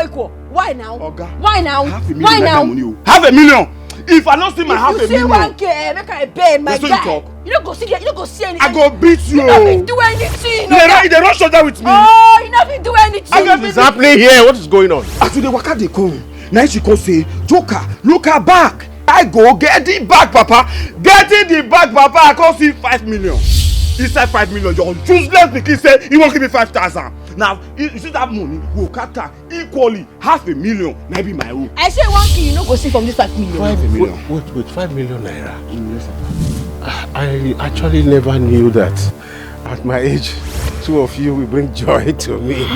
equal. Why now? Oga. Why now? Why now? Half a million. If I don't see my half a million. If you say 1K, make I pay my guy. You don't go see anything. I go beat you. You don't do anything. They don't shut down with me. Oh, you don't do anything. What is happening here? What is going on? After the waka they come, now she come say, Joker, look her back. I go get the bag, Papa. Getting the bag, Papa. I come see 5 million. Inside 5 million, your useless pikin say he won't give me 5,000. Now, you see that money, we'll cut her equally. Half a million, maybe my own. I say 1K, you no go see from this 5 million. 5 million. Wait, 5 million naira. I actually never knew that. At my age, two of you will bring joy to me.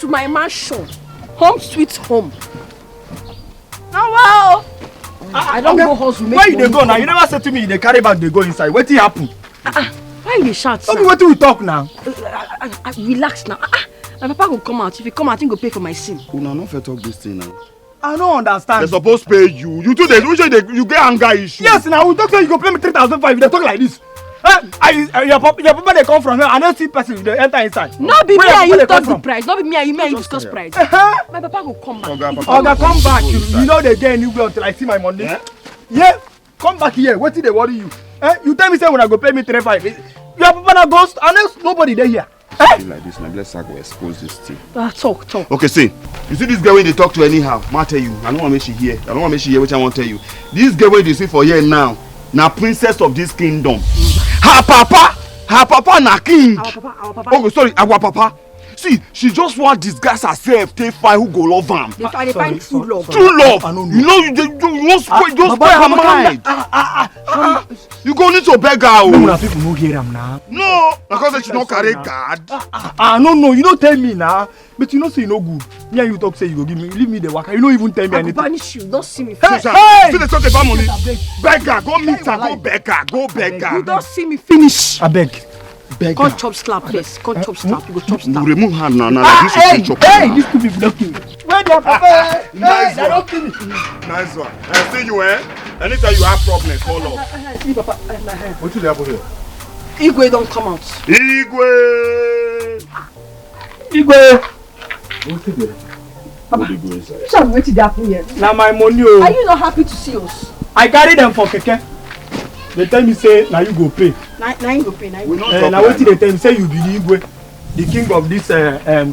My mansion, home sweet home. Now wow, I don't go hustle. Where you dey go now? You never said to me they carry bag they go inside. What did happen? Why you shout? Tell me what we talk now. Relax now. My papa will come out. If he come out, he go pay for my sin. Una no fit talk this thing now. I don't understand. They supposed pay you. You two, you get anger issue. Yes, now we talk say you go pay me 3,500. They talk like this. Your papa they come from here. I don't see person they enter inside. No be me and you talk the price. No be me and you discuss price. My papa will come back. Oga, come back. You know they get anywhere until I see my money. Yeah, come back here. What did they worry you? You tell me say when I go pay me 3,500. Your papa na ghost and there's nobody there here. Like this now, let's go expose this thing. Talk. Okay, see. You see this girl when they talk to anyhow. I tell you, I don't want to make she hear. I don't want to make she hear what I want to tell you. This girl when you see for here now princess of this kingdom. Her papa na king. Our papa. Oh, sorry, our papa. See, she just want disguise herself. Take find who go love am. They find true love. True love. You know you won't spoil her mind. You go need to beg her. No, people no hear am now. No, because she don't carry guard. No, you don't tell me now. But you know say you no good. Me and you talk say you go give me, leave me the waka. You don't even tell me anything. I will banish you. Don't see me. Hey! See the talk about money. Beg her, go meet her, go beg her. You don't see me finish. I beg. Come chop slap, yes. Come chop slap. You go chop slap. Remove her now. Like this hey, these two people don't kill me. Where their papa? Nice one. Don't kill me. Nice one. I see you, anytime you have problems, call up. See, papa, my head. What did happen here? Igwe don't come out. Igwe. What's it there? Papa, you shall wait till they happen here. Now my money. Are you not happy to see us? I carry them for keke. They tell me say now you go pay. Now you go pay. Now wait till they tell me say you be the Igwe, the king of this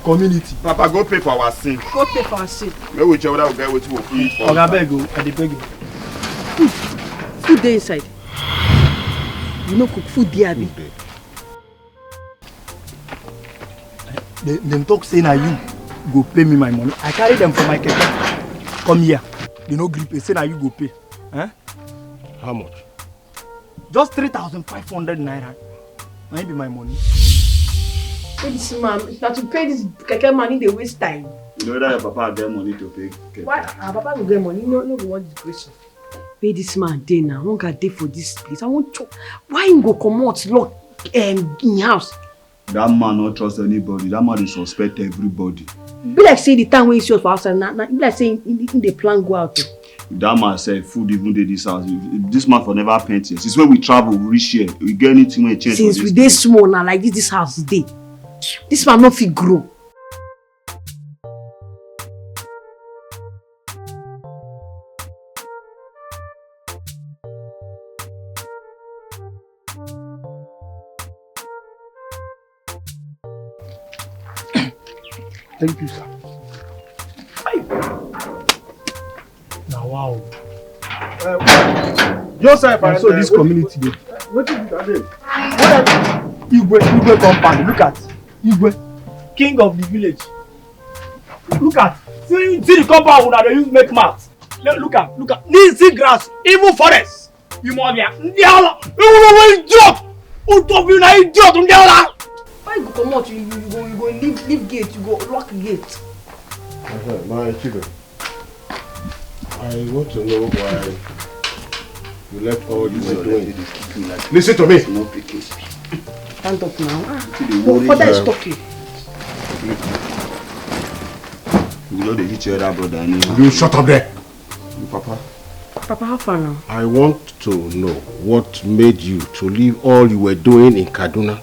community. Papa, go pay for our sin. Go pay for our sin. Maybe whichever will get what you will eat. Oga beg you, I dey beg you. Food there inside. You no cook food there, abi? Them talk say now you go pay me my money. I carry them for my keke. Come here. They no gree pay. Say now you go pay. How much? Just 3,500 naira. Might be my money. Pay this man. Now to pay this keke money, they waste time. You know that your papa get money to pay keke. Why our papa will get money? No want this question. Pay this man day now. I won't get day for this place. I won't chop. Why him go come out lock in house? That man not trust anybody. That man is suspect everybody. Be like say the time when you see us for outside now. Be like saying in the plan go out. That man said food even dey this house. This man for never paint here. Since when we travel, we reach here. We get anything when change. Since we dey small now, like this house is dey. This man no fit grow. Thank you, sir. Now, wow. Joseph, I saw this community there. What is it? Igwe compound. Look at Igwe, king of the village. Look at. See the compound una dey use make mat. Look at. See grass, even forest. You must be ndiala. You idiot. Who talk you na idiot ndiala? Why you go come out? You go leave gate. You go lock gate. My children, I want to know why you left all you were doing. Listen to me. Stand up now. Father is talking. You know they hit your other brother anyway. You shut up there. Papa. Papa, how far now? I want to know what made you to leave all you were doing in Kaduna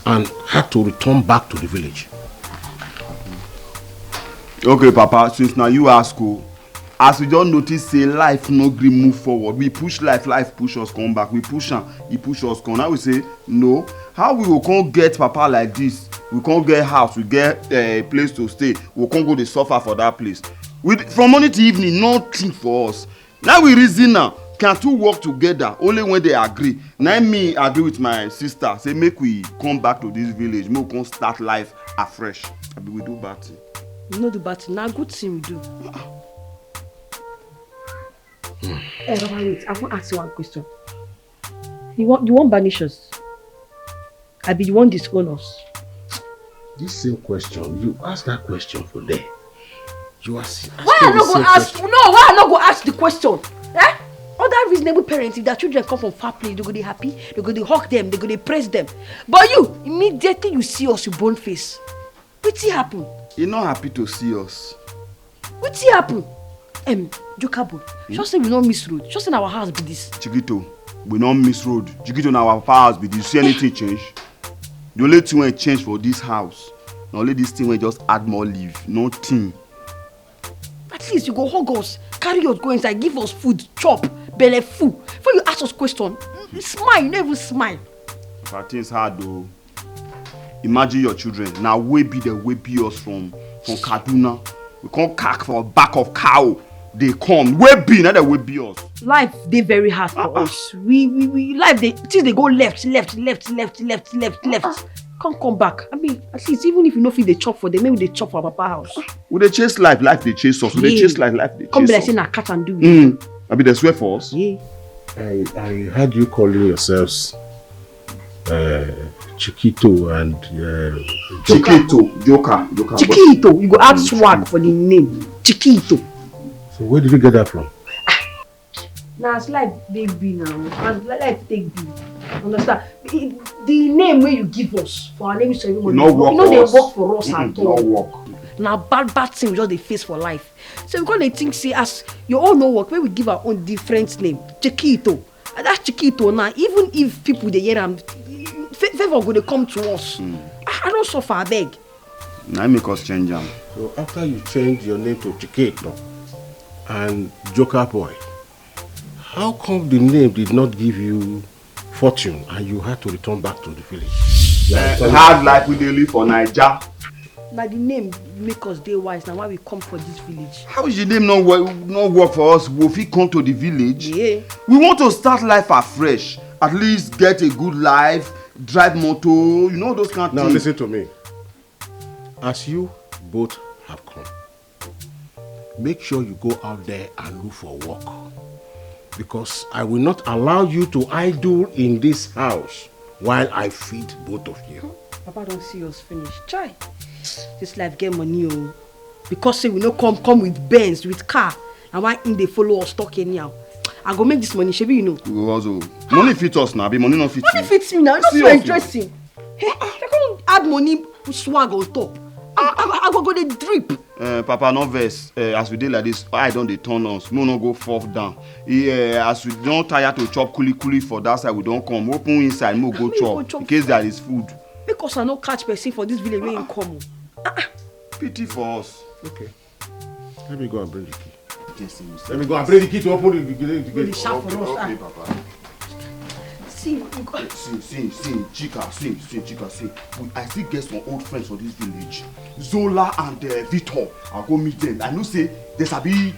and had to return back to the village. Okay, Papa, since now you ask, as we don't notice, say life no gree move forward. We push life push us come back. We push am, he push us come. Now we say no. How we will come get Papa like this? We can't get house, we get a place to stay. We can't go to suffer for that place. From morning to evening, nothing for us. Now we reason now. Can two work together only when they agree? Now me agree with my sister. Say make we come back to this village. Make we come start life afresh. We do bad thing. You know the bad thing. Now good thing we do. Hey, Papa, wait. I want to ask you one question. You want banish us? You want disown us? This same question, you ask that question for them. You are asking why I not go ask? Question. No, why I not go ask the question? Eh? Other reasonable parents, if their children come from far place, they go dey happy, they go dey hug them, they go dey praise them. But you, immediately you see us, you bone face. Wetin happen? He not happy to see us. Wetin happen? Joker boy, just say we not miss road. Just say our house be this. Chiquito, we not miss road. Chiquito, na our house be this. You see anything change? The only thing wey change for this house, na only this thing wey just add more leaf, nothing. At least you go hug us, carry us, go inside, give us food, chop, belle full. Before you ask us question, smile, you never smile. But things hard though. Imagine your children. Now we be us from Kaduna. We can't cack for back of cow. They come. We be now that we be us. Life they very hard for us. We life they go left. Can't come back. I mean, at least even if you know if they chop for them, maybe they chop for our papa house. We they chase life they chase us. We they chase life they chase us. Come be like saying a cat and do it. I mean they swear for us. Yeah. I heard you calling yourselves Chiquito and Joker. Chiquito. You go add swag for the name. Chiquito. So where did you get that from? Now it's like big B now. Like take B. Understand? The name where you give us for our name ceremony. No work. You know they work for us at all. No work. Now bad thing we just they face for life. So because they think say as you all know work, where we give our own different name. Chiquito. And that Chiquito now, even if people they hear them, favor go they come to us. I don't suffer, I beg. Now make us change them. So after you change your name to Chiquito and Joker Boy, how come the name did not give you fortune and you had to return back to the village? Hard life we dey live for Naija. Now the name make us day wise. Now why we come for this village? How is the name not work for us? Will we come to the village? Yeah. We want to start life afresh. At least get a good life, drive motor, you know those kind of things. Now listen to me. As you both have come, make sure you go out there and look for work. Because I will not allow you to idle in this house while I feed both of you. Papa don't see us finish. Try. This life get money oh. Because say we no come with Benz, with car. And why in they follow us talk anyhow? I go make this money, Shebi you know. We also money fit us now, be money not fit you. Money fits me now, it's not so interesting. Hey, I can't add money swag on top. I go the drip. Papa no vex. As we dey like this, I don't dey turn us. No go fall down. As we don't tire to chop kuli for that side, we don't come. Open inside, mo go chop in case there is food. Because I no catch person for this village where you come. Pity for us. Okay. Let me go and bring the key. Let me go and bring the key to open the gate. Okay, Papa. See, Chika, see. I still get some old friends for this village. Zola and Victor. I'll go meet them. I know say there's a bit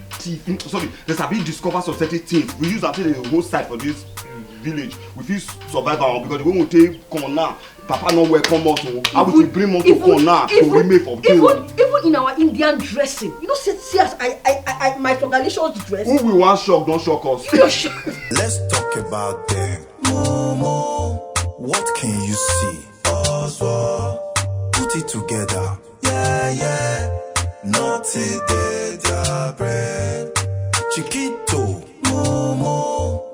discover some certain things. We use actually the whole side for this village. We feel survival because the way we take corner, Papa no welcome us. How would we bring us to corner to remain for even in our Indian dressing, you know, see us, I my congratulations dress. Who we want shock, don't shock us. Let's talk about them. Momo, what can you see? Oswald, put it together. Yeah, naughty dead bread. Chiquito, Momo,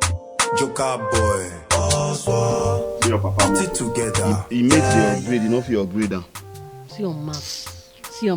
Joker boy, Oswald. Your papa put it together. He makes your upgrade, you know, for your upgrade. See your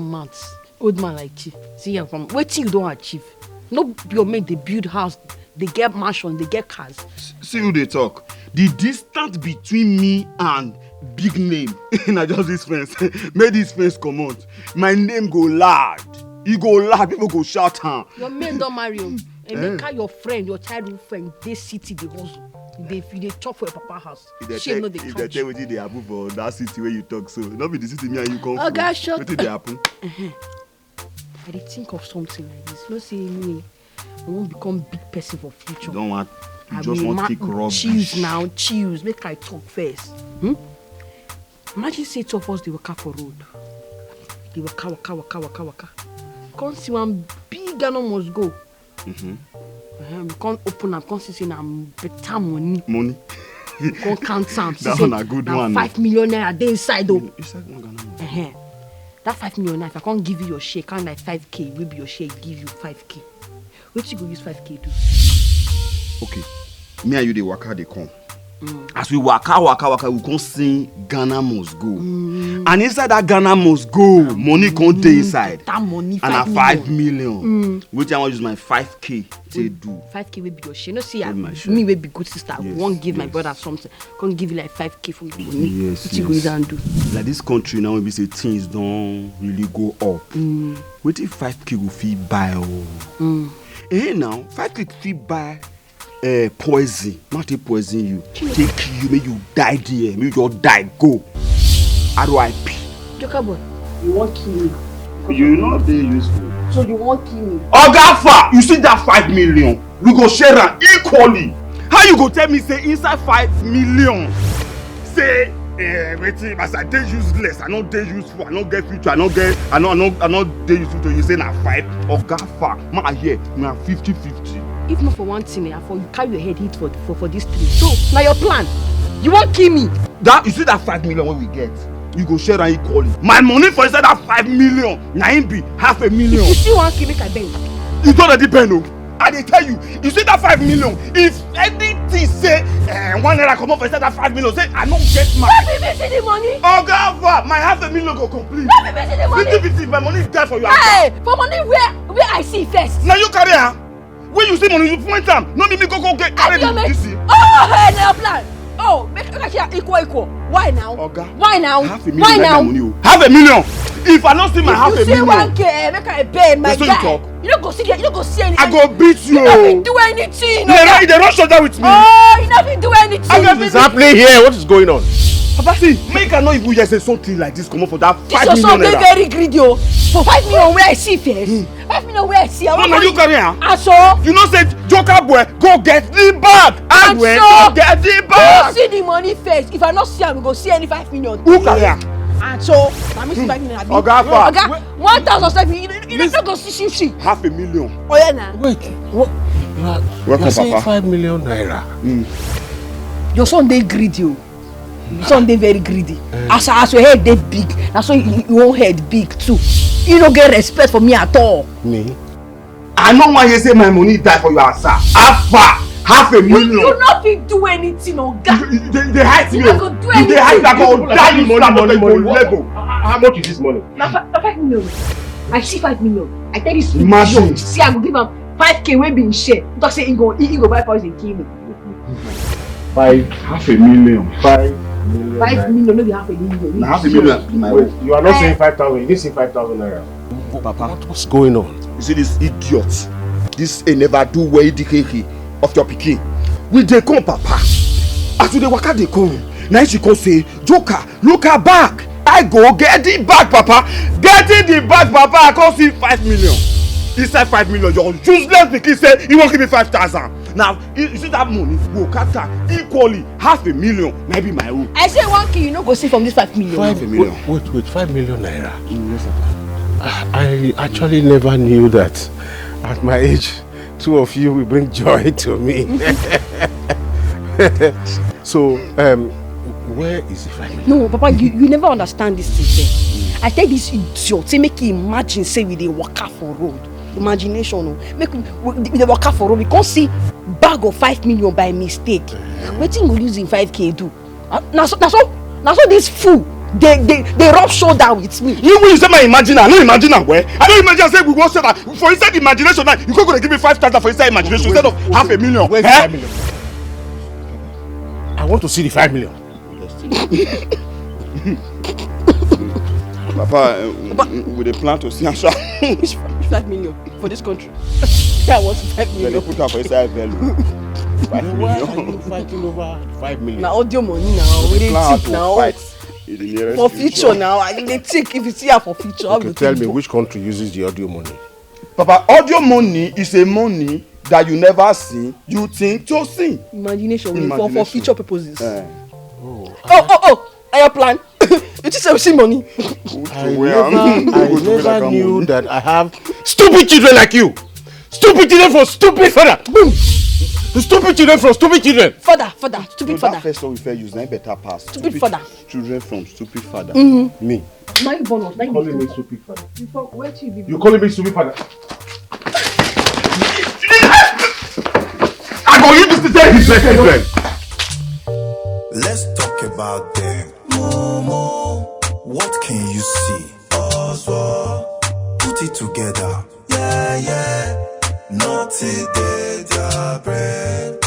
maths. Old man like Chief. See your from what you don't achieve. No your mate they build house, they get mansion, they get cars. See who they talk. The distance between me and big name, na just this fence. Make this fence come out. My name go loud. You go loud, people go shout. Your men don't marry you. And make your friend, your childhood friend, they city the hustle. They chop for your papa house. Shame no they catch. If they tell wetin dey happen for that city where you talk so, not be the city me and you come from. Oh gosh, shut wetin dey happen? I dey think of something like this. No say me, I won't become big person for future. You don't want, you just want to kick rubbish. Choose. Make I talk first. Imagine say two of us dey waka for road. Dey waka. Come see one big Ghana must go. We can't open up, can't see na better money. We can't count some. That one a good one. 5 million naira dey inside though. Inside one Ghana. That 5 million naira, if I can't give you your share, can't like 5k, will be your share, give you 5k. What you go use 5k do? Okay, me and you dey waka dey come. As we waka, we can't sing Ghana must go. And inside that Ghana must go, money can't dey inside. That money, 5 million. Which I want use my 5k to do. 5k will be your share. No see, me will be good sister. I won't give my brother something. Can't give you like 5k for the money. Yes. What you go use and do? Like this country now, we say things don't really go up. What if 5k will fit buy? Now 5k fit buy. Poison, not take poison you. Take you, make you die there, make you die, go. R.I.P. Joker boy, you won't kill me. You know they useful. So you won't kill me. Ogafa, you see that 5 million? We go share am equally. How you go tell me say inside 5 million? Say, waiting, as I dey useless, I not dey useful, I not get future, I not dey useful to you say na 5. Ogafa, man here, na 50-50. If not for one thing, for you carry your head hit for this tree. So now your plan, you won't kill me. That you see that 5 million when we get, you go share and equally. My money for inside that 5 million, na him be 500,000. If you still want to make I bend. You don't let it bend, no. I dey tell you, you see that 5 million. If anything say, one naira come up for inside that 5 million, say I don't get my. Let me missing the money. Oh God, my 500,000 go complete. Let me missing the money. 50-50, my money is there for you. Hey, for money where I see first. Now you carry her. When you see money, you point them. No me go get carry this. Oh, hey, now plan. Oh, make it equal. Why now? Oga. Why now? Why now? 500,000. If I don't see my 500,000. You see 1k, make I pay my guy. You don't go see anything. I go beat you. You don't do anything. They don't shoulder with me. Oh, you don't do anything. What is happening here? What is going on? Papa, see, make I know if we just say something like this come up for that 5 million. This is something very greedy. For 5 million where I see first. 5 million where I see. No, you carry her. And so? You know say Joker boy, go get the bag. And so? Go get the bag. Go see the money first. If I not see, I'm go see any 5 million. Who carry her? And so, I miss 5 million. Oga, 1,000. You don't go see 500,000. Oh yeah, now. Wait, what? Welcome, You're saying Papa. 5 million naira. Your son they greedy. Some dey very greedy. As your head dey big, na so your own head big too. You no get respect for me at all. Me? I no wan hear say my money die for your answer. Half a million. You no fit do anything, Oga. They hide me. You no go do anything. They hide like a die money. How much is this money? Na 5 million. I see 5 million. I tell this Imagine. see I go give am 5k wey be in share. You talk say he go buy poison kill me. Half a million. 5 million. 5 million, no be half a million. Half a million. Wait, you are not saying 5,000. You didn't say 5,000 naira. Papa, What's going on? you see this idiot. This never do well DKK of your pikin. We dey come, Papa. As you dey waka dey come, now she come say, Joker, look her back. I go get the bag, Papa. Getting the bag, Papa. I come see 5 million. Inside 5 million, your useless pikin say he won't give me 5,000. Now, you see that money go cater equally 500,000, maybe my own. I say 1k, you no go see from this 5 million. 5 million. Wait, 5 million naira. I actually never knew that. At my age, two of you will bring joy to me. So, where is the 5 million? No, Papa, you never understand this thing. I tell this idiot, say make you imagine, say we dey waka for road. Imagination, no. Make we dey waka for road. We can't see bag of 5 million by mistake. Wetin go use in 5k do? Na so this fool they rub shoulder with me. You say my imagine, I no imagine where. I don't imagine say we go say that for inside imagination now. You go give me 5,000 for inside imagination instead of 500,000. Where's the 5 million? I want to see the 5 million. Papa, we dey plan to see answer. 5 million for this country. I want 5 million. They put her for inside value. 5 Why are million. you fighting over 5 million? Na audio money now. We dey Plan think to now. fight in the nearest For future now. I dey think if you see her for future. Okay, tell me which country uses the audio money? Papa, audio money is a money that you never see, you think to see. Imagination, for Imagination. future purposes. Oh. Your plan. You just say see money. I never knew that I have stupid children like you. Stupid children from stupid father. Boom. Stupid children from stupid children. Father, stupid father. That first one we fair use, na better pass. Stupid father. Children from stupid father. Me. Now you born us. Now you Calling me stupid father. Where to be? You calling me stupid father? I go use this to tell his children. Let's talk about them. Momo, what can you see? Oswald, put it together. Yeah. Naughty their bread.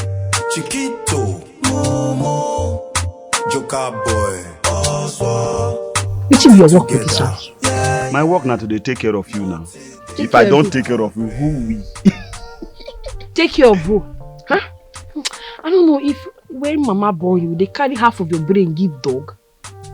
Chiquito, Momo, Joker boy, Oswald. Which is your work with this house? My work now to dey take care of you now. If care I of don't you. take care of you, who will? Take care of who? Huh? I don't know if when mama born you, they carry half of your brain give dog.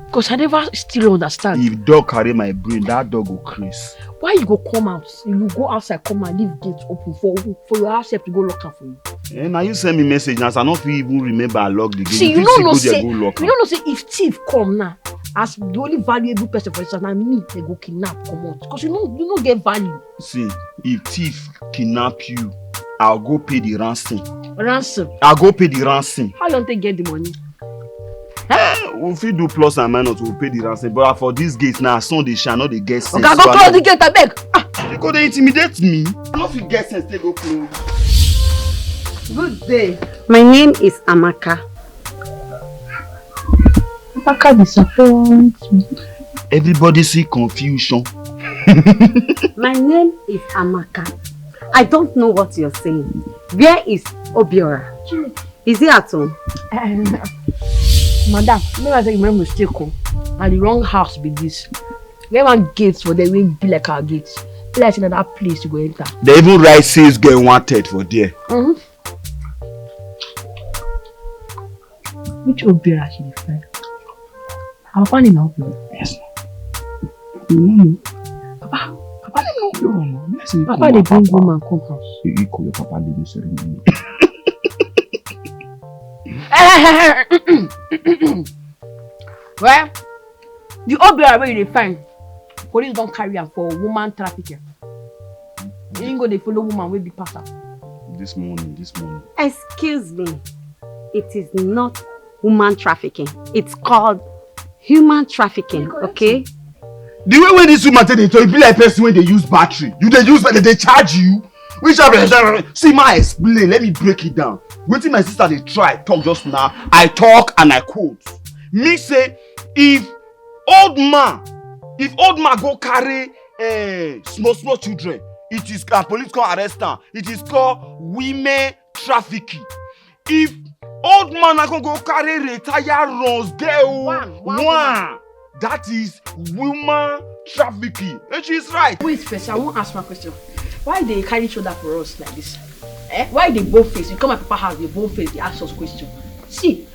Because I never still understand. If dog carry my brain, that dog will craze. Why you go come out? You go outside, come and leave gate open for your house help to go lock am for you. Now you send me message now, so I don't even remember I locked the gate. See, If you don't know go there, say go lock am. if thief come now, as the only valuable person for instance, now me they go kidnap come out. Because you don't get value. See, if thief kidnap you, I'll go pay the ransom. Ransom. I'll go pay the ransom. How long they get the money? If we do plus and minus, we'll pay the ransom. But for this gate now, sun they shall not they get sense. Okay, go close the gate, I beg. You go they intimidate me. I don't feel get sense, they go close. Good day. My name is Amaka. Amaka disappoints me. Everybody see confusion. My name is Amaka. I don't know what you're saying. Where is Obiora? Is he at home? Madam, maybe I say you made mistake. And the wrong house be this. We have one gates for them, will be like our gates. Be like another place to go enter. They even write sales girl wanted for there. Which Obiora she find? Our family now. Yes. Papa, they bring woman come house. You call your papa leave the ceremony. Well, the Obiora where you dey find, police don't carry am for woman trafficking. You ain't go dey follow woman wey be pastor. This morning. Excuse me. It is not woman trafficking. It's called human trafficking, okay? The way when this woman take it, it be like person when they use battery. You they use, they charge you. Which see my explain. Let me break it down. Waiting my sister they try talk just now. I talk and I quote. Me say if old man go carry small children, it is police can arrest them. It is called women trafficking. If old man are gonna go carry retired runs girl one. That is woman trafficking. And she's right. Wait first, I won't ask my question. Why they carry shoulder for us like this? Why they both face? You come at Papa house, they both face, they ask us question. See,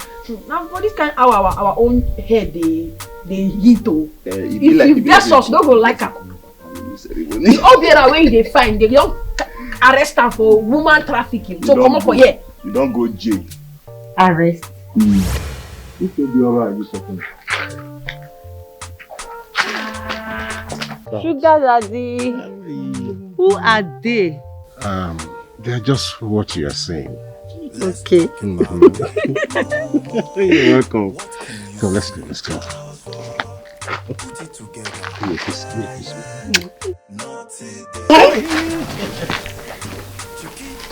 now for this kind of our own head, they hit to. If that's us, don't go like her. The other way they find, they don't arrest her for woman trafficking. So come up for here. You don't go jail. Arrest. If you be alright, you something. Sugar daddy. Who are they? They are just what you are saying. Okay. You're welcome. So let's go. Put it together.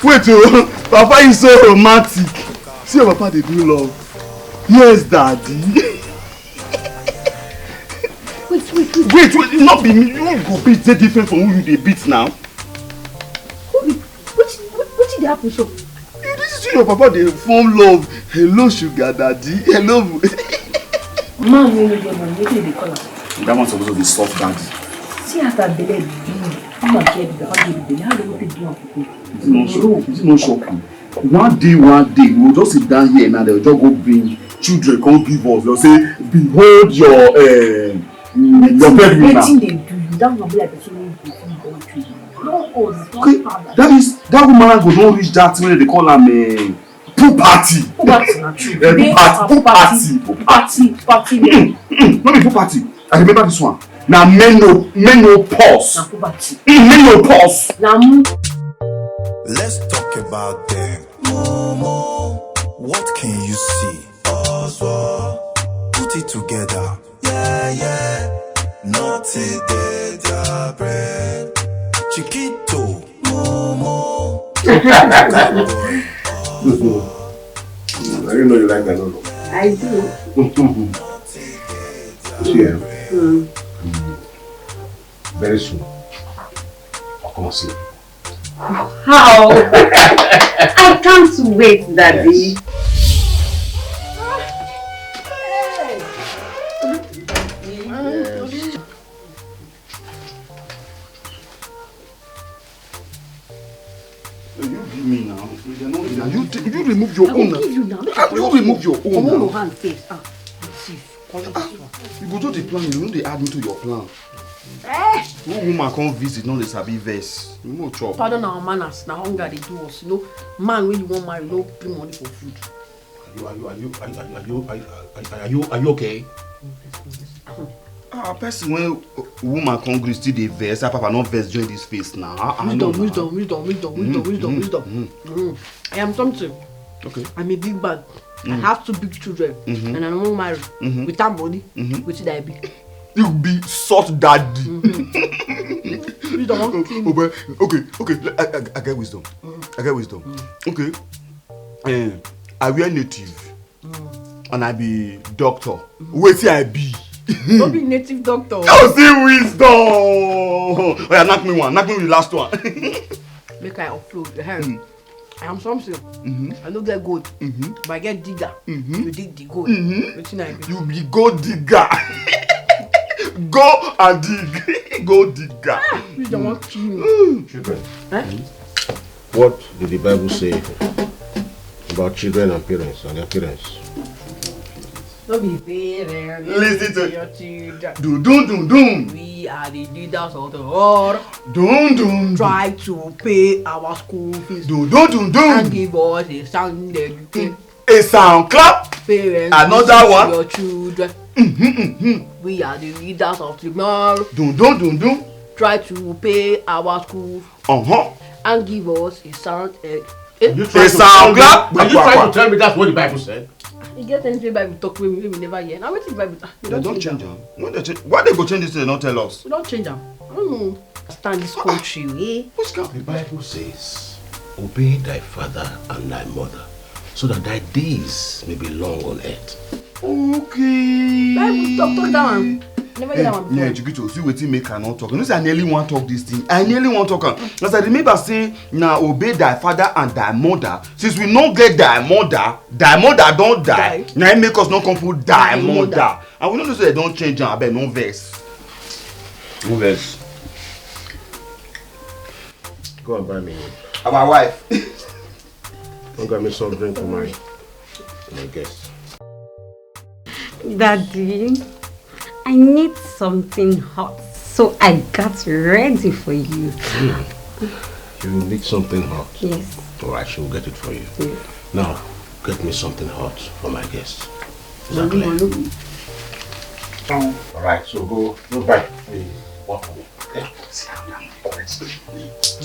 Wait, Papa is so romantic. See your Papa they do love. Yes, Daddy. Wait, not be me. You won't go beat the different from who you they beat now. What did they happen so? This is your Papa they form love. Hello, sugar daddy. Hello. Man, what did they call her? That one's supposed to be soft daddy. See after belly, how do you do It's not shocking. One day, we'll just sit down here and they'll just go bring children, come give us. They'll say, behold your breadwinner. They do. That will be like a Okay, that woman go don't reach that when they call them pool party. Pool party. Not be pool party. I remember this one. Now men no pause. Men no pause. Let's talk about them. Momo, what can you see? Oswald, put it together. Yeah. Naughty dead bread. Chiquito, Momo. I didn't know you like that. No. I do. Yeah. Very soon. I'll come and see you. How? I can't wait, Daddy. Yes. You give me now. You remove your own. You remove your own now. You go to the plan, you know they add me to your plan. No woman come visit, no they sabi verse. You know chop. Pardon our manners, now hunger they do us. You know, man when you want marry, no bring money for food. Are you okay? Person when woman come gree still dey verse, Papa not verse join this face now. Wisdom. I am something. Okay. I'm a big man. I have 2 big children, and I don't marry without money. Which should I be? You be soft daddy. Wisdom. Okay. I get wisdom. Okay. I wear native, and I be doctor. Wait till I be. Don't be native doctor. Oh, see wisdom. Oh yeah, knock me the last one. Make I upload the hair. I am something. I don't get gold, but I get digger. You dig the gold. You be gold digger. Go and dig. Go digger. You don't want to kill me. Children. What did the Bible say about children and parents and their parents? Don't be parents. Listen to your children. Dun. We are the leaders of the world. Dun. Try to pay our school fees. Dun. And give us a sound education. A sound clap. Parents, another one. Your children. We are the leaders of tomorrow. Dun. Try to pay our school and give us a sound A sound clap. Are you trying to tell me that's what the Bible said? You get anything Bible talk we never hear. Now wetin Bible talk? They don't change them. No, they change. Why they go change this thing? They don't tell us. We don't change them. I don't know. Understand this country, eh? Which kind? The Bible says, obey thy father and thy mother, so that thy days may be long on earth. Okay. Bible talk that one. Never hear that one before. Yeah, Chikito, see wetin make I not talk. You know say I nearly want talk this thing. I nearly want talk am. As I remember say, now obey thy father and thy mother. Since we no get thy mother don't die. Now it make us not come put thy mother. And we know say they don't change am. Abeg no vex. No vex. Go and buy me Our wife. Go get me some drink for my guest. Daddy, I need something hot, so I got ready for you. You need something hot? Yes. Alright, she'll get it for you. Yeah. Now, get me something hot for my guest. Is that clear? Alright, so go buy the water. Okay?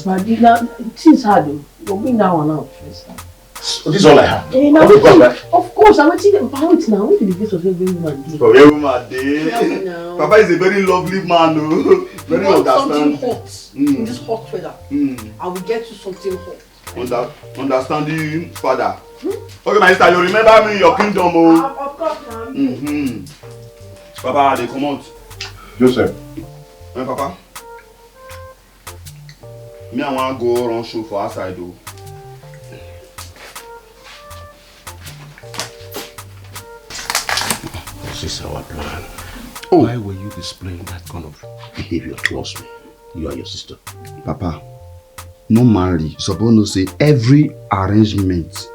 But things hard though. You'll bring that one out first. So this is all I have. Hey, now, of course, I'm waiting about it now. What did the face of every woman do? For every woman day. Papa is a very lovely man, oh. Very understanding. Something hot in this hot weather. I will get you something hot. Understanding father. Okay, my sister, you remember me in your kingdom, oh. Of course, now. Papa, they come out. Joseph. Hey, Papa. Me, I want to go run show for outside, though. This is our plan. Oh. Why were you displaying that kind of behavior towards me? You and your sister. Papa, normally, you suppose to say every arrangement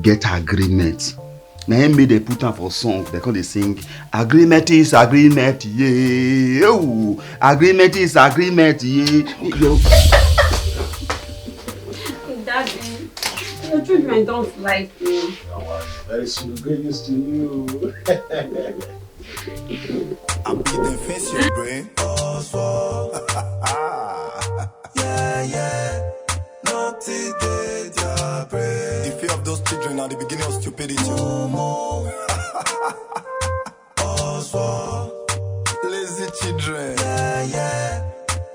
get agreement. Now, maybe they put on for song, they call they sing, agreement is agreement, yeah. Oh, agreement is agreement, yeah. Daddy, your children don't like me. Very soon, get used to you. I'm beating face your brain. Yeah. Naughty day, your brain. The fear of those children are the beginning of stupidity. Lazy children. Yeah.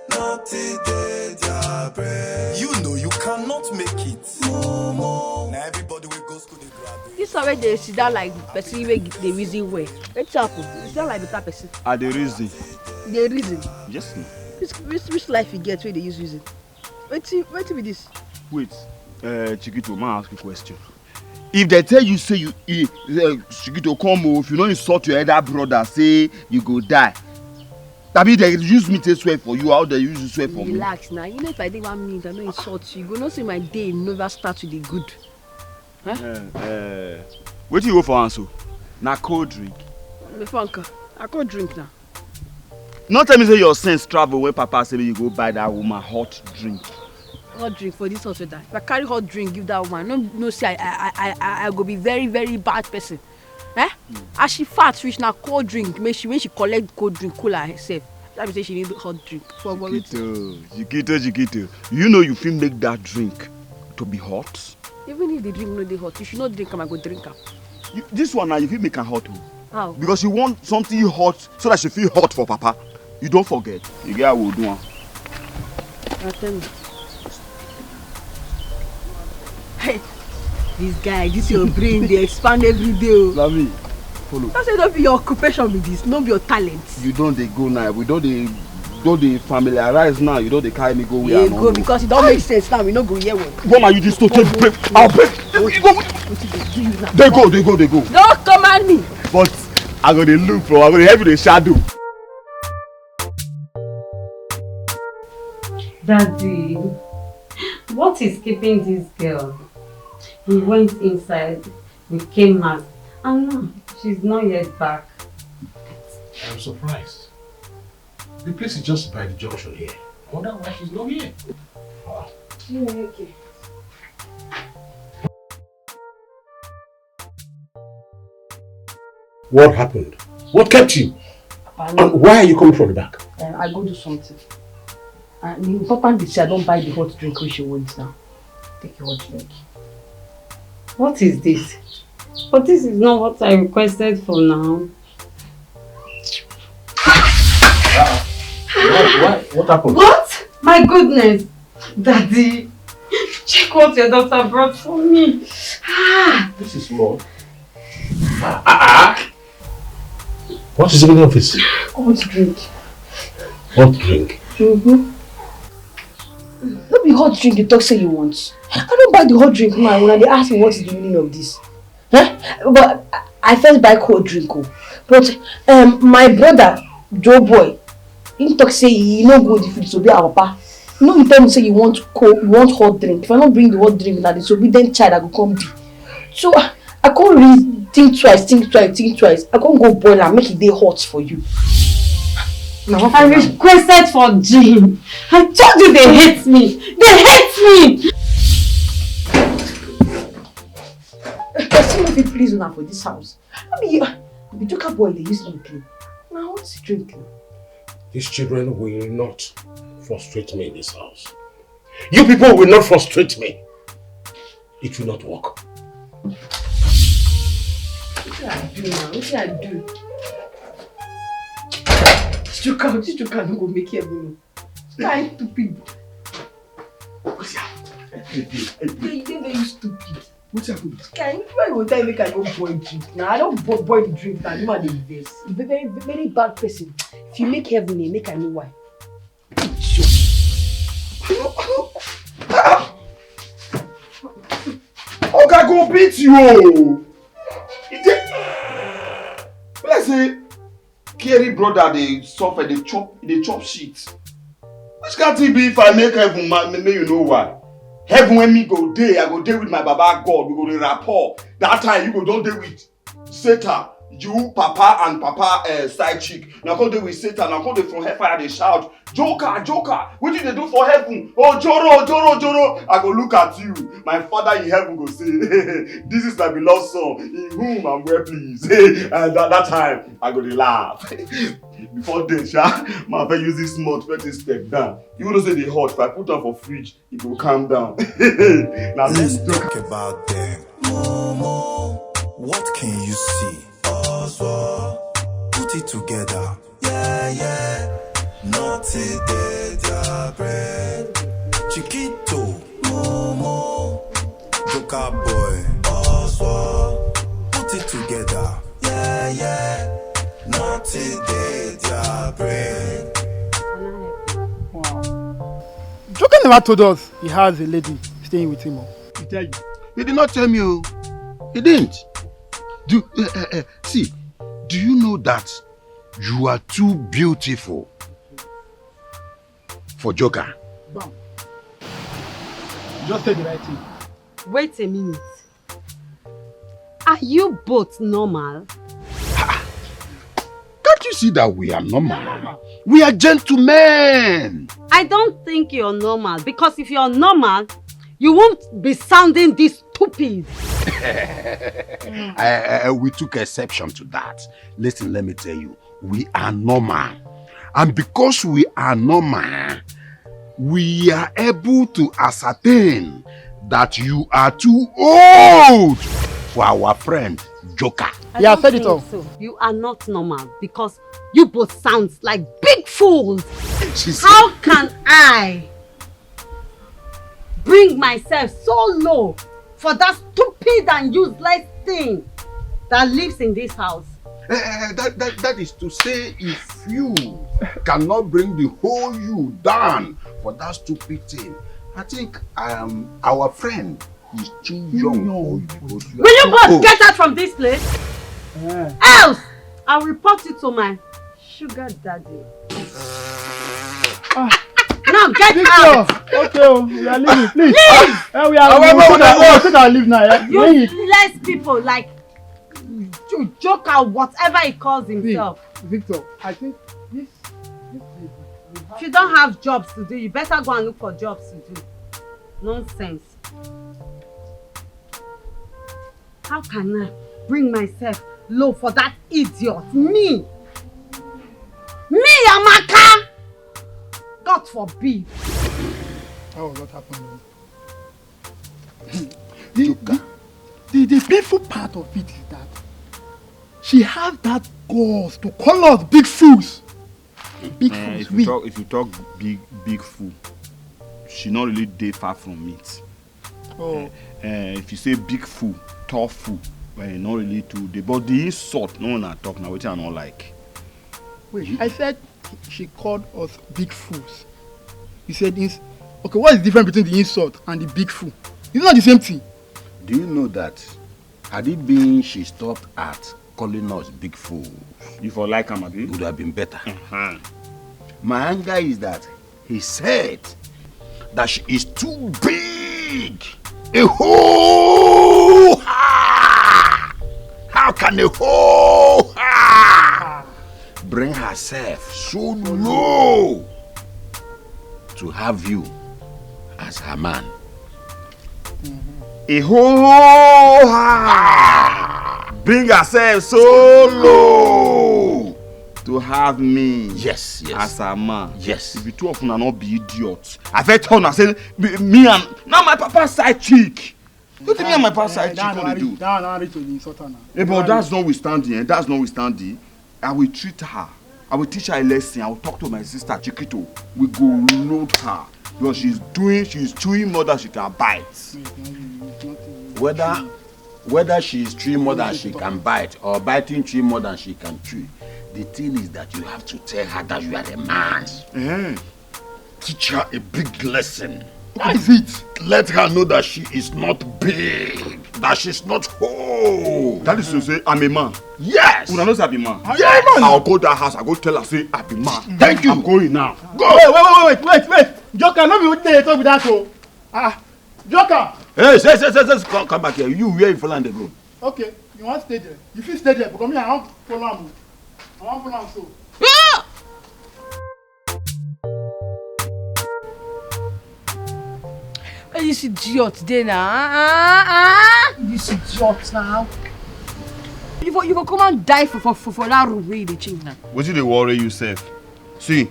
Naughty day, your brain. You know you cannot make it. Now everybody will go school, they graduate. This already they sit down like person wey dey reason well. Let's happen. Sit down like better person. Are the reason? Dey reason. Yes, no. Which life you get where they use reason? Wetin be this? Wait, Chikito, may I ask you a question? If they tell you, say Chikito, come if you don't insult your elder brother, say you go die. That means they use me to swear for you, how they use to swear for me? Relax now. You know if I take 1 minute, I no insult you. You go not say my day never start with the good. Huh? What do you go for answer? Na cold drink. Before uncle, I cold drink now. Not tell me say your sense travel when Papa say you go buy that woman hot drink. Hot drink for this hospital. If I carry hot drink, give that woman. No say I go be very very bad person. Eh? As she fat reach now cold drink. When she collect cold drink, cool her herself. That means say she need hot drink. Chikito. You know you fit make that drink to be hot. Even if the drink no dey hot, you should not drink am. I go drink am. This one now you fit make am hot too. How? Because you want something hot so that she feel hot for Papa. You don't forget. You get how we do one. Tell me. Hey, this guy, this your brain, they expand every day. Let me follow. Don't say don't be your occupation with this, not be your talent. You don't they go now. We don't they familiarize now. You don't they carry me go where I go because it don't make sense now. We not go here one. What are you this to take break? I'll break. They go. Don't command me. But I'm gonna look for. I'm gonna help you the shadow. Daddy, what is keeping this girl? We went inside, we came out, and now she's not yet back. I'm surprised. The place is just by the junction here. I wonder why she's not here. Okay. What happened? What kept you? And why are you coming from the back? I go do something. And the important is I don't buy the hot drink which she wants now. Take your hot drink. What is this? But this is not what I requested for now. What happened? What? My goodness! Daddy! Check what your daughter brought for me. This is small. What is in the office? Hot drink. Hot drink? Not be hot drink you talk say you want. I don't buy the hot drink now when they ask me what is the meaning of this. But I first buy cold drink. But my brother, Joe boy, he talk say he no go if it be our papa. You know, you tell me say you want hot drink. If I don't bring the hot drink, now disobedient child I go come be. So I can't really think twice. I can't go boil and make it day hot for you. I requested for gin. I told you they hate me. They hate me. Person if you please una for this house. I be joker boy they use me clean. Now what's drinking? These children will not frustrate me in this house. You people will not frustrate me. It will not work. What do I do now? What do I do? This joker no go make heaven. Kind stupid. What's happening? They very stupid. What's happening? Can you go tell me make I go boil drink? Now I don't boil the drink now. You man dey vex. You be very bad person. If you make heaven, make I know why. Okay, go beat you. Let's say Kerry brother they suffer, they chop shit. Which can't it be if I make heaven, man? Maybe you know why. Heaven when me go there, I go there with my Baba God. We go to rapport. That time you go don't there with Satan. You, Papa and Papa side chick. Now come there with Satan. Now come there from hellfire. They shout, Joker, Joker. What did they do for heaven? Oh, Joro, Joro, Joro. I go look at you. My father in heaven go say, this is my beloved son, in whom I'm well pleased. And that time, I go to laugh. Before then, my father use this small 20 step down. You know say they hot. If I put them for fridge, it will calm down. Now let's talk about them. What can you see? Put it together. Yeah. Naughty day, their bread. Chiquito, Momo, Joker boy, Oswald. Put it together. Yeah. Naughty day, their bread. Wow. Joker never told us he has a lady staying with him. He tell you. He did not tell me. He didn't. See, do you know that you are too beautiful for Joker? Bam. Just say the right thing. Wait a minute. Are you both normal? Can't you see that we are normal? We are gentlemen. I don't think you're normal, because if you're normal, you won't be sounding this stupid. We took exception to that. Listen, let me tell you, we are normal. And because we are normal, we are able to ascertain that you are too old for our friend Joker. I said it all. So. You are not normal, because you both sound like big fools. How can I bring myself so low for that stupid and useless thing that lives in this house? That is to say, if you cannot bring the whole you down for that stupid thing, I think our friend is too young for you. Will you both get out from this place? Else, I'll report you to my sugar daddy. Now get out! Okay, we are leaving, please. Leave! We are take our leave now. Yeah? Useless people like Joker, whatever he calls himself. Victor, I think this if you don't have jobs to do, you better go and look for jobs to do. Nonsense. How can I bring myself low for that idiot? Me, Amaka! God forbid. That will not happen. the painful part of it is that she has that balls to call us big fools. Big fools. If you talk big fool, she not really dey far from it. Oh. If you say big fool, tough fool, not really too dey. But the insult, no one I talk now, which I not like. Wait, I said she called us big fools. You said this. Okay, what is the difference between the insult and the big fool? It's not the same thing. Do you know that had it been she stopped at calling us big fools, If I like him, it would have been better. My anger is that he said that she is too big. A whole how can a whole bring herself so low to have you as her man? A whole bring herself so low to have me. Yes, as a man. Yes. If you two of you are not be idiots, I felt turn and say me and now my papa's side chick. What do me and my papa's side chick what they do? But that's notwithstanding. That's notwithstanding. I will treat her. I will teach her a lesson. I will talk to my sister Chiquito. We go load her because she's chewing more than she can bite. Whether she is chewing more than she can bite or biting chewing more than she can chew, the thing is that you have to tell her that you are a man. Teach her a big lesson. Why is it? Let her know that she is not big, that she's not whole. That is to say, I'm a man. Yes. Una know say I be man. Yes. I'll go to that house. I go tell her say I be man. Thank you. I'm going now. Go. Wait. Joker, no be what they talk with that oh. Joker. Hey, come back here. You where you follow and go? Okay, you want to stay there? You feel stay there because me I want follow am. I want follow am so. This idiot there now. This idiot now. You will come and die for that room where you change now. What did they worry yourself? See,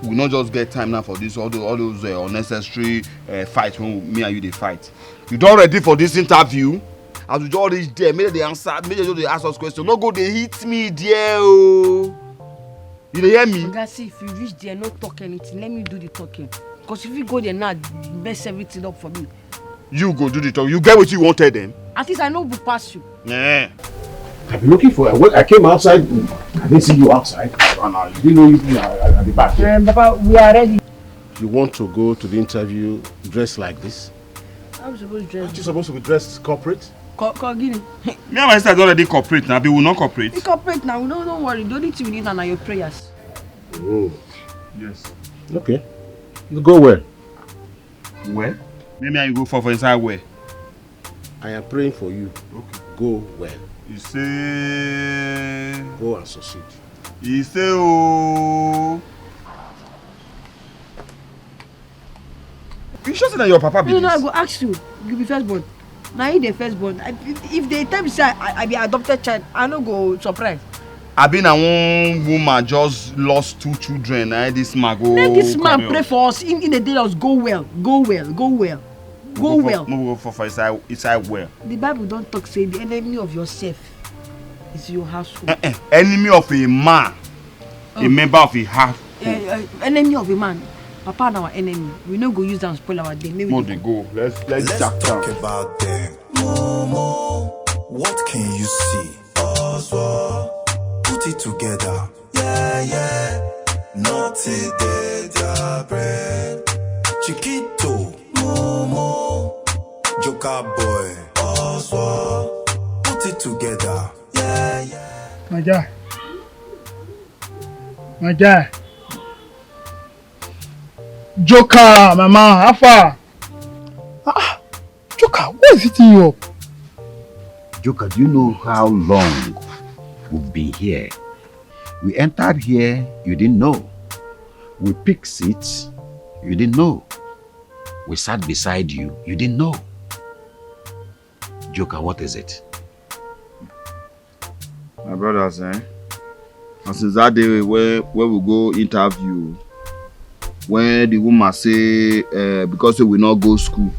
we not just get time now for this all those unnecessary fights when me and you they fight. You don't ready for this interview? As we just reach there, maybe they answer, maybe they ask us questions. No go, they hit me there. Oh. You hear me? Oga, see, if you reach there, no talk anything. Let me do the talking. Because if you go there now, mess everything up for me. You go do the talk. You get what you wanted them. At least I know who pass you. Yeah. I've been looking for you. I came outside. I didn't see you outside. You didn't know you at the back. Papa, we are ready. You want to go to the interview dressed like this? I'm supposed to dress. Aren't you supposed to be dressed corporate? Guinea. Me and my sister is already corporate now, but we will not corporate. We corporate now. No, don't worry. The only thing we need are your prayers. Oh. Yes. Okay. You go where? Where? Maybe I go for inside where? I am praying for you. Okay. Go where? You say... Go and succeed. You say oh... You sure say that your papa be No, this? I go ask you. You be firstborn. Now you the firstborn. If they tell me say I be adopted child, I no go surprise. I been a one woman just lost 2 children. This man go. Let this man pray for us in the day of go well. Move go for inside well. The Bible don't talk say the enemy of yourself is your household. Enemy of a man, a member of a house. Enemy of a man. Papa and our enemy. We no go use them spoil our day. Maybe they go. Let's talk about them. Momo, what can you see? Oswald, put it together. Yeah. Naughty day, bread. Chiquito, Momo, Joker boy, Oswald, put it together. Yeah. My guy. Joker, my man, how far? Joker, what is eating you up? Joker, do you know how long we've been here? We entered here, you didn't know. We picked seats, you didn't know. We sat beside you, you didn't know. Joker, what is it? My brothers, and since that day where we go interview, when the woman say because we not go school,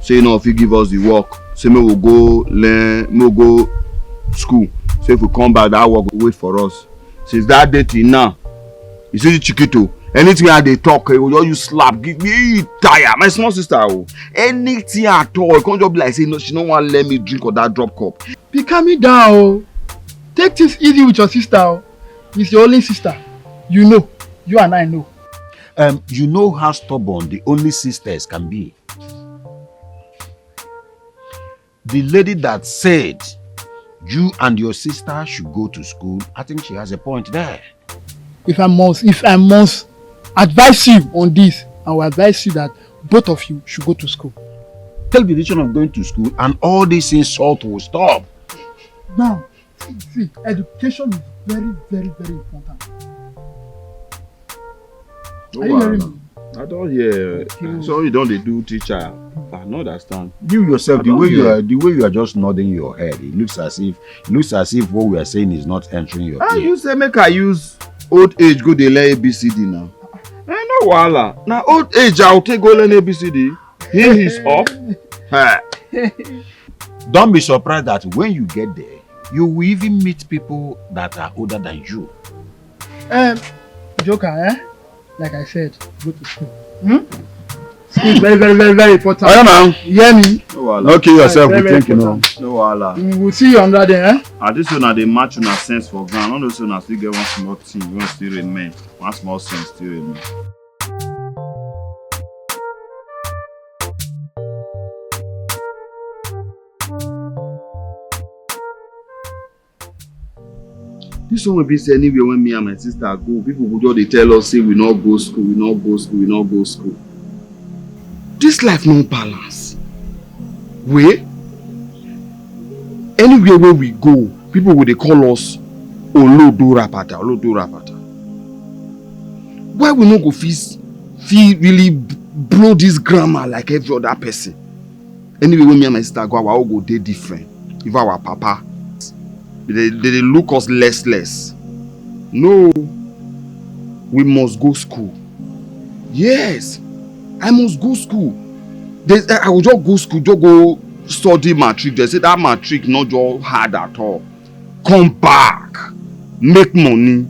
Say no, if you give us the work, say me will go learn, me will go school. So if we come back, that work will wait for us. Since that day till now, you see the Chiquito. Anything I they talk, you just slap, give me tire. My small sister, anything at all, you can't just be like say no, she don't want to let me drink or that drop cup. Be calming down. Oh. Take this easy with your sister. Oh. It's your only sister. You know. You and I know. You know how stubborn the only sisters can be. The lady that said you and your sister should go to school, I think she has a point there. If I must advise you on this, I will advise you that both of you should go to school. Tell the decision of going to school and all this insult will stop. Now, see, education is very, very, very important. No, are you hearing me? I don't hear. So you don't do teacher. I don't understand. You yourself, the way you are just nodding your head, it looks as if what we are saying is not entering your ear. You say make I use old age go dey learn ABCD now. No wahala. Now old age I will take go learn ABCD. He is up. Don't be surprised that when you get there, you will even meet people that are older than you. Joker, like I said, go to school. School is very, very, very, very important. I know. You hear me? No wahala. Not kill yourself Very, with very thinking. No. No wahala. We'll see you under there, At this one, they match una sense for ground. Not also una still get one small thing, one still remain. One small sense still remain. This one will be say anywhere when me and my sister go, people will just they tell us say we not go school, we not go school, we not go school. This life no balance. Wait. Anywhere where we go, people will they call us Olodo Rapata, Olodo Rapata. Why we not go feel really blow this grammar like every other person? Anyway, when me and my sister go, our all go day different. If our papa, they look us less. No, we must go school. Yes, I must go school. I will just go school, just go study matric. They say that matric not just hard at all. Come back, make money.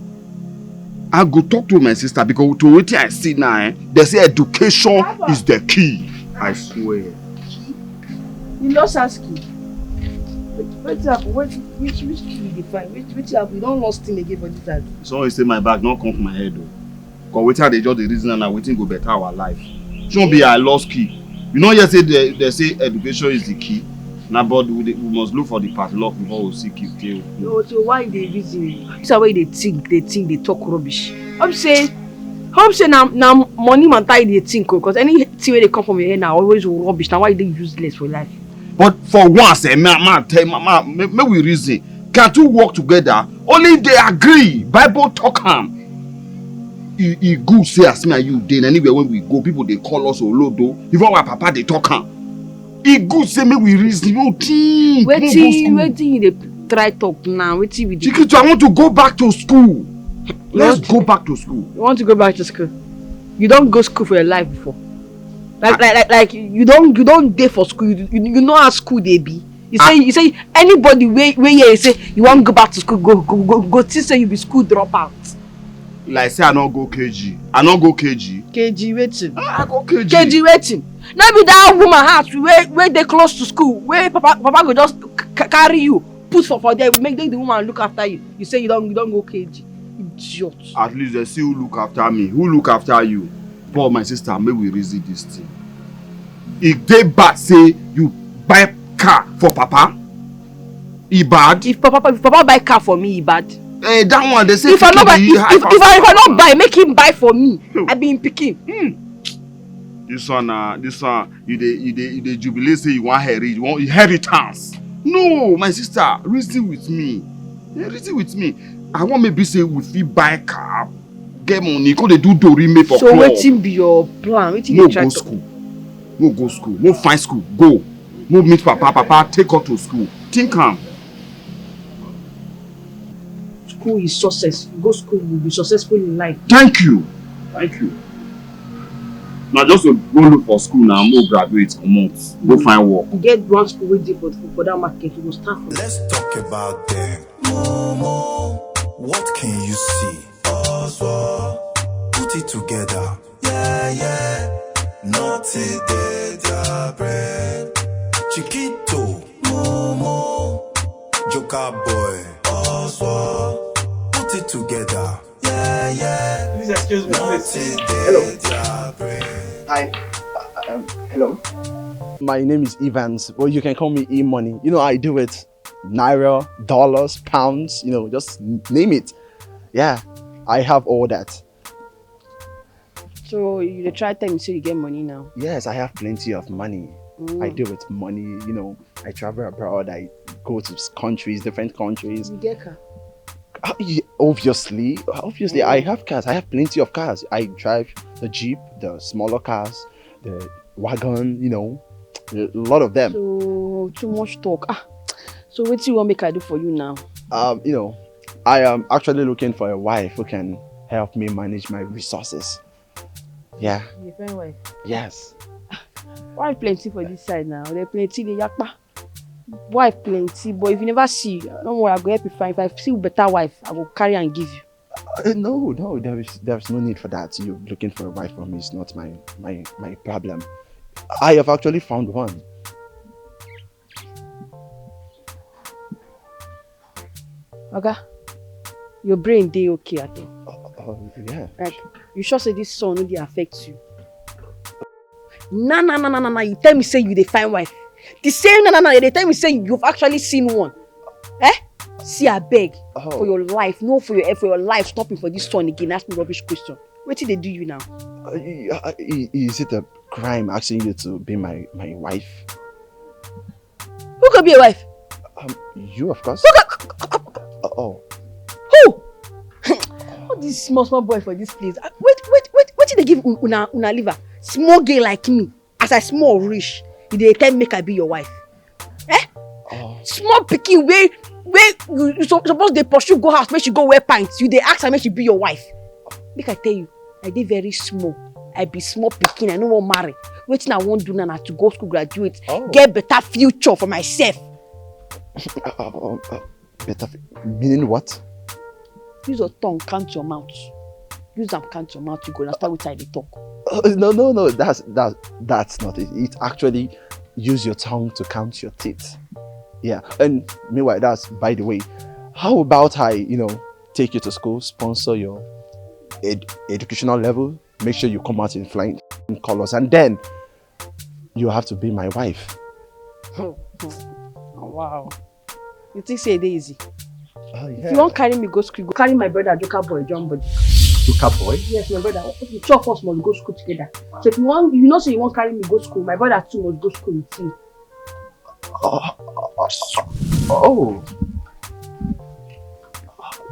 I go talk to my sister because to what I see now, they say education is the key. I swear. You lost asking. Which key you find? Which happen? You don't lost him again for this time. Someone say my bag not come from my head though. Cause wait they just the reason and waiting go better our life. Shouldn't be I lost key. You know just say they say education is the key. Now but we must look for the padlock before we see key. No, so why they reason? This is why they think, they talk rubbish. I'm say now money man tie they think because anything where they come from your head now always rubbish. Now why they useless for life? But for once, may we reason. Can two work together? Only they agree. Bible talk am. It good say as me and you then anywhere when we go, people they call us Olodo. Even our papa they talk am. It good say me we reason. No think. Waiting they try talk now. Waiting with Chiquito, I want to go back to school. Let's go back to school. You want to go back to school? You don't go school for your life before. Like you don't day for school. You know how school they be. You say anybody where you say you want to go back to school, go till say you be school dropout. Like say I not go KG. I not go KG. KG waiting. I go KG. KG waiting. Not be that woman house where they close to school. Where papa go just carry you, put for there, make the woman look after you. You say you don't go KG. Idiot. At least they see who look after me. Who look after you? Paul, my sister, may we reason this thing. If they bad say you buy car for papa, he bad. If papa buy car for me, he bad. That one they say if I not buy, make him buy for me. I be in Pikin. This one, you jubilate say you want inheritance. No, my sister, reason with me. Reason with me. I want maybe say we fit buy car, get money, go they do dorime for so club. Wetin be your plan? Wetin you try to school? No go school. No find school. Go. No meet papa. Take her to school. Think am. School is success. Go school, you will be successful in life. Thank you. Now just to go look for school now, more graduate, come out, go find work. You get one school with deep for that market, you go start from. Let's talk about them. Momo, what can you see? Oswald, put it together. Yeah, yeah. Naughty day, their bread. Chiquito, Momo, Joker boy, Oswald, put it together. Yeah, yeah. Please excuse me. Naughty Hello. day, their bread. Hi. Hello. My name is Evans. Well, you can call me E-Money. You know, I do it. Naira, dollars, pounds, you know, just name it. Yeah, I have all that. So you try tell me so you get money now? Yes, I have plenty of money. I deal with money, you know. I travel abroad. I go to countries, different countries. You get car? Yeah, obviously, I have cars. I have plenty of cars. I drive the Jeep, the smaller cars, the wagon, you know, a lot of them. So too much talk. So what do you want make I do for you now? You know, I am actually looking for a wife who can help me manage my resources. Yeah. Your friend wife? Yes. Wife plenty for this side now. There plenty the yakpa. Wife plenty, but if you never see, don't worry, I go help you find. If I see a better wife, I will carry and give you. No, there's no need for that. You looking for a wife for me is not my problem. I have actually found one. Okay, your brain dey okay, I think. Yeah. Like, you sure say this son no dey affect you? Nah. You tell me say you dey find wife. The same nah. They tell me say you've actually seen one. See, I beg for your life, no for your life. Stopping for this son again. Ask me rubbish question. What did they do you now? Is it a crime asking you to be my wife? Who could be a wife? You, of course. Who? All these small boy for this place. Wait. What did they give una liver? Small girl like me, as I small rich, they tell me make I be your wife. Small pikin where you suppose they pursue go house, make she go wear pants. You they ask her make she be your wife. Make I tell you, I dey very small. I be small pikin. I no wan marry. Wetin I wan do now na to go school, graduate, get better future for myself. Better, meaning what? Use your tongue, count your mouth. Use them, count your mouth. You go understand what I dey talk. No. That's not it. It actually use your tongue to count your teeth. Yeah. And meanwhile, that's by the way. How about I, take you to school, sponsor your educational level, make sure you come out in flying colors, and then you have to be my wife. Oh, wow. You think say it easy? Yeah. If you won't carry me go school, go carry my brother Joker boy, John body. Joker boy? Yes, my brother. The two of us must go school together. So if you want, say you won't carry me go school, my brother too must go school with you.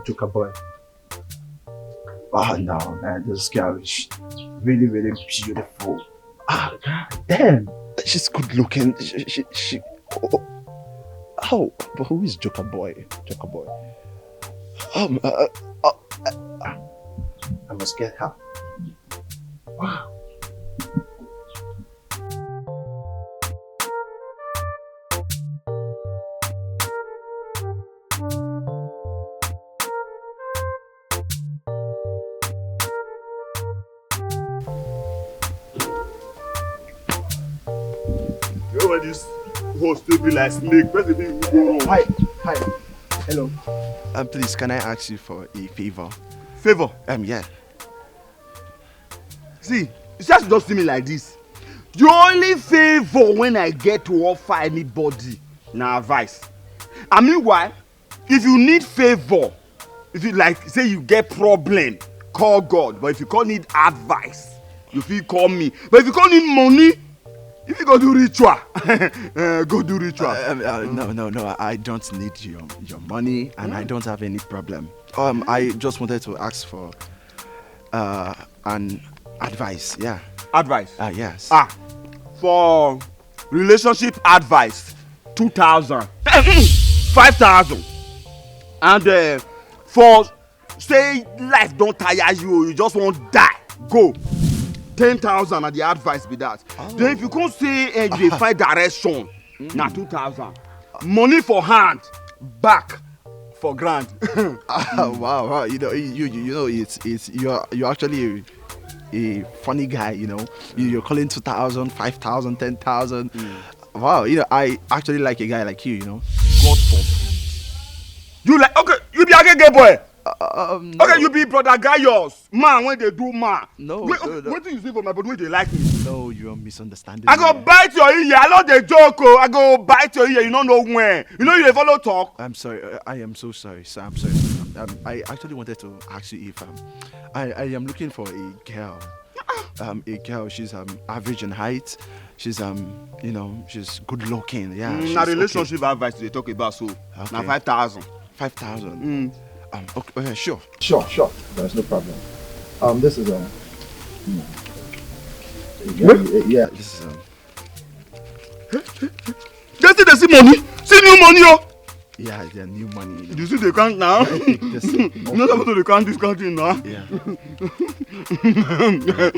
Joker boy. Oh no, man, this girl is really, really beautiful. God damn, she's good looking. She. But who is Joker boy? Joker boy. I must get her. Wow. You know when this host will be like snake, first thing you go wrong. Hi. Hello. Please, can I ask you for a favor? Favor? Yeah. See, you just see me like this. The only favor when I get to offer anybody, na advice. And meanwhile, if you need favor, if you like, say you get problem, call God. But if you can't need advice, you feel call me. But if you can't need money, if you go do ritual, go do ritual. No, I don't need your money, and I don't have any problem. I just wanted to ask for an advice. Yeah. Advice? Yes. For relationship advice, 2,000, 5,000, and for say life don't tire you, you just want die, go 10,000 na the advice be that. Then if you come say you dey find direction, na 2,000. Money for hand, back for grand. Wow, you know, you're actually a funny guy. You know, you're calling 2,000, 5,000, 10,000. Wow, you know, I actually like a guy like you. You know, God forbid. You like you be a gay boy. No. Okay, you be brother Gaius. Man, when they do man. No. What do you say for my body when they like me? No, you're misunderstanding. I go bite your ear. I know the joke. Oh. I go bite your ear. You don't know when. You know you dey follow talk. I'm sorry. I am so sorry, sir. I'm sorry. I actually wanted to ask you if I am looking for a girl. A girl. She's average in height. She's you know, she's good looking. Yeah. Na relationship advice they talk about so. Okay. Na 5,000. 5,000. Okay, sure. Sure. There's no problem. This is yeah. This is Just they see money. See new money, oh. Yeah, they're new money. You see the count now? You're not supposed to count this country now. Yeah.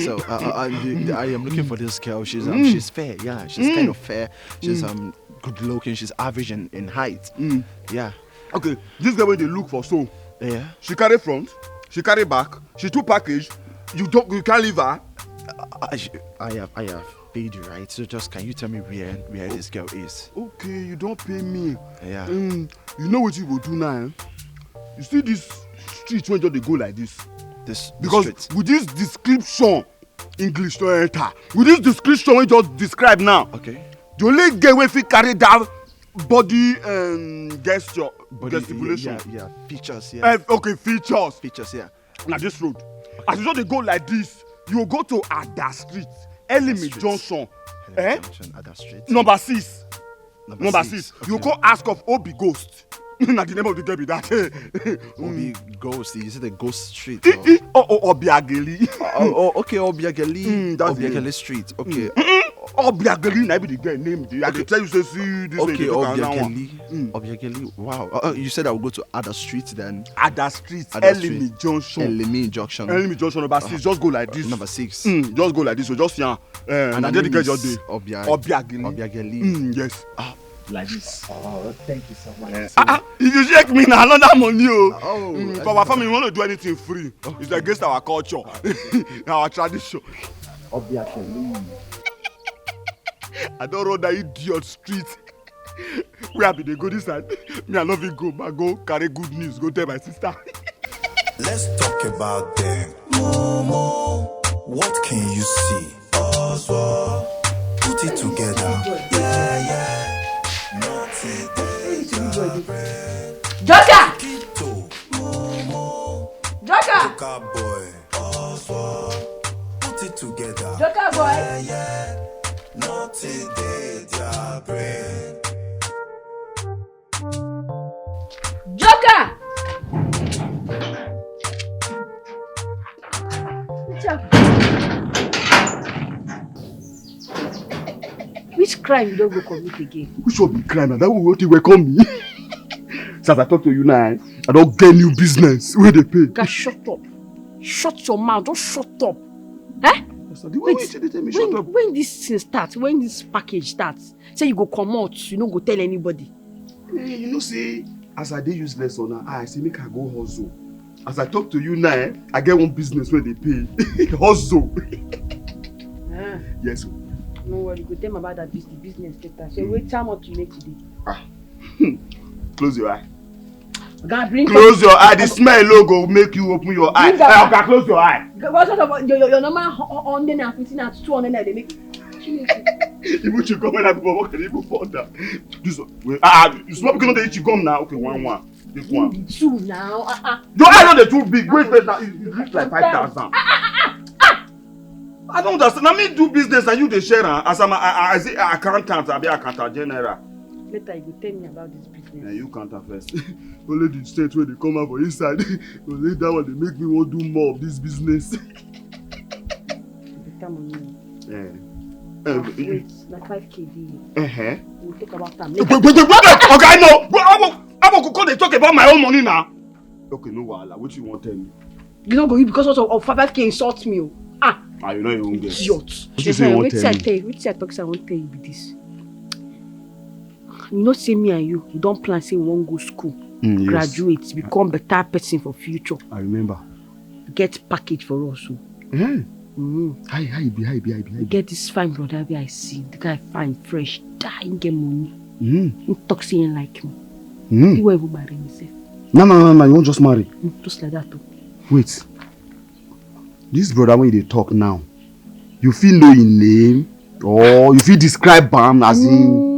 So I am looking for this girl. She's fair. Yeah, she's kind of fair. She's good looking. She's average in height. Yeah. Okay, this girl when they look for so. Yeah. She carry front. She carry back. She too package. You can't leave her. I have paid you, right? So just can you tell me where this girl is? Okay, you don't pay me. Yeah. You know what you will do now? Eh? You see this street when they go like this? Because street. with this description, English to enter. With this description we just describe now. Okay. The only girl wey fit carry that body gesture, gesticulation. Yeah. Features, yeah. Okay, features. Features, yeah. Now this road. Okay. As you just they go like this, you go to Ada Street, Elimi Junction. Junction, Ada Street. Number 6. Number 6. Okay. You go ask of Obi Ghost. Na the name of the girl be that. Obi Ghost. Is it a ghost street? Obiageli. Okay, Obiageli. That's Obiageli Street. Okay. Obiageli na be the girl name. I dey tell you say see this. Okay, Obiageli. Obiageli. Wow. You said I would go to Ada Street then. Ada Street. Elimi Junction. Elimi Junction. Elimi Junction number 6. Just go like this. Number 6. Just go like this. So just yan. And then the girl just dey. Obiageli. Obiageli. Yes. Like this. Oh, thank you so much. If you check me now, another money. For our family, we want to do anything free. It's against our culture, our tradition. Obviously. I don't run that idiot street. Where be they go this side? Me, I love you go, but go carry good news. Go tell my sister. Let's talk about them. Momo, what can you see? Oswald, put it together. Yeah. Joker! Joker boy. Oswald, put it together. Joker boy. Yeah. Naughty day, their brain. Joker! Which crime you don't go commit again? Which one be crime? And that will what you welcome me. So as I talk to you now, I don't get new business. Where they pay? God, shut up. Shut your mouth. Just shut up. Eh? When this thing starts, when this package starts, say you go come out, you no go tell anybody. You know, see, as I dey useless on I say make I go hustle. As I talk to you now, I get one business where they pay. Hustle. Yes. No worry, go tell me about that business later. So wait, how much you make today? Close your eye. Close your eye. The smell logo make you open your eye. Okay, close your eye. What's about your normal 100 and 15 and 200 they make? Even you come when I go work, you go further. This one. You small because they you come now. Okay, one. This one. Two now. Your eye not the too big. Wait, now it reach like 5,000. I don't understand. Now me do business and you the share as I'm as an accountant, I be accountant general. Later you go tell me about this business. Yeah, you can't first. Only the state where they come out for inside. Only that one they make me want to do more of this business. The time on you. Yeah. Wait, like 5K. We'll talk about time. Wait. Okay, no. I'm going to talk about my own money now. Okay, no wahala. What you want to tell me? You not going because of 5K insults me. Ah, you know you won't get. Idiot. What you say you won't Wait tell till I me? tell you. Wait till I talk say I won't tell you be this. You know, say me and you, we don't plan say we won't go school, Yes. graduate, become better person for future. I remember. Get package for us. So. How you be? Get this fine brother where I see. The guy fine, fresh, dying, get money. He talk saying like me. He won't even marry himself. No, you won't just marry. Just like that too. Wait. This brother when they talk now, you feel know his name or you feel describe him as in.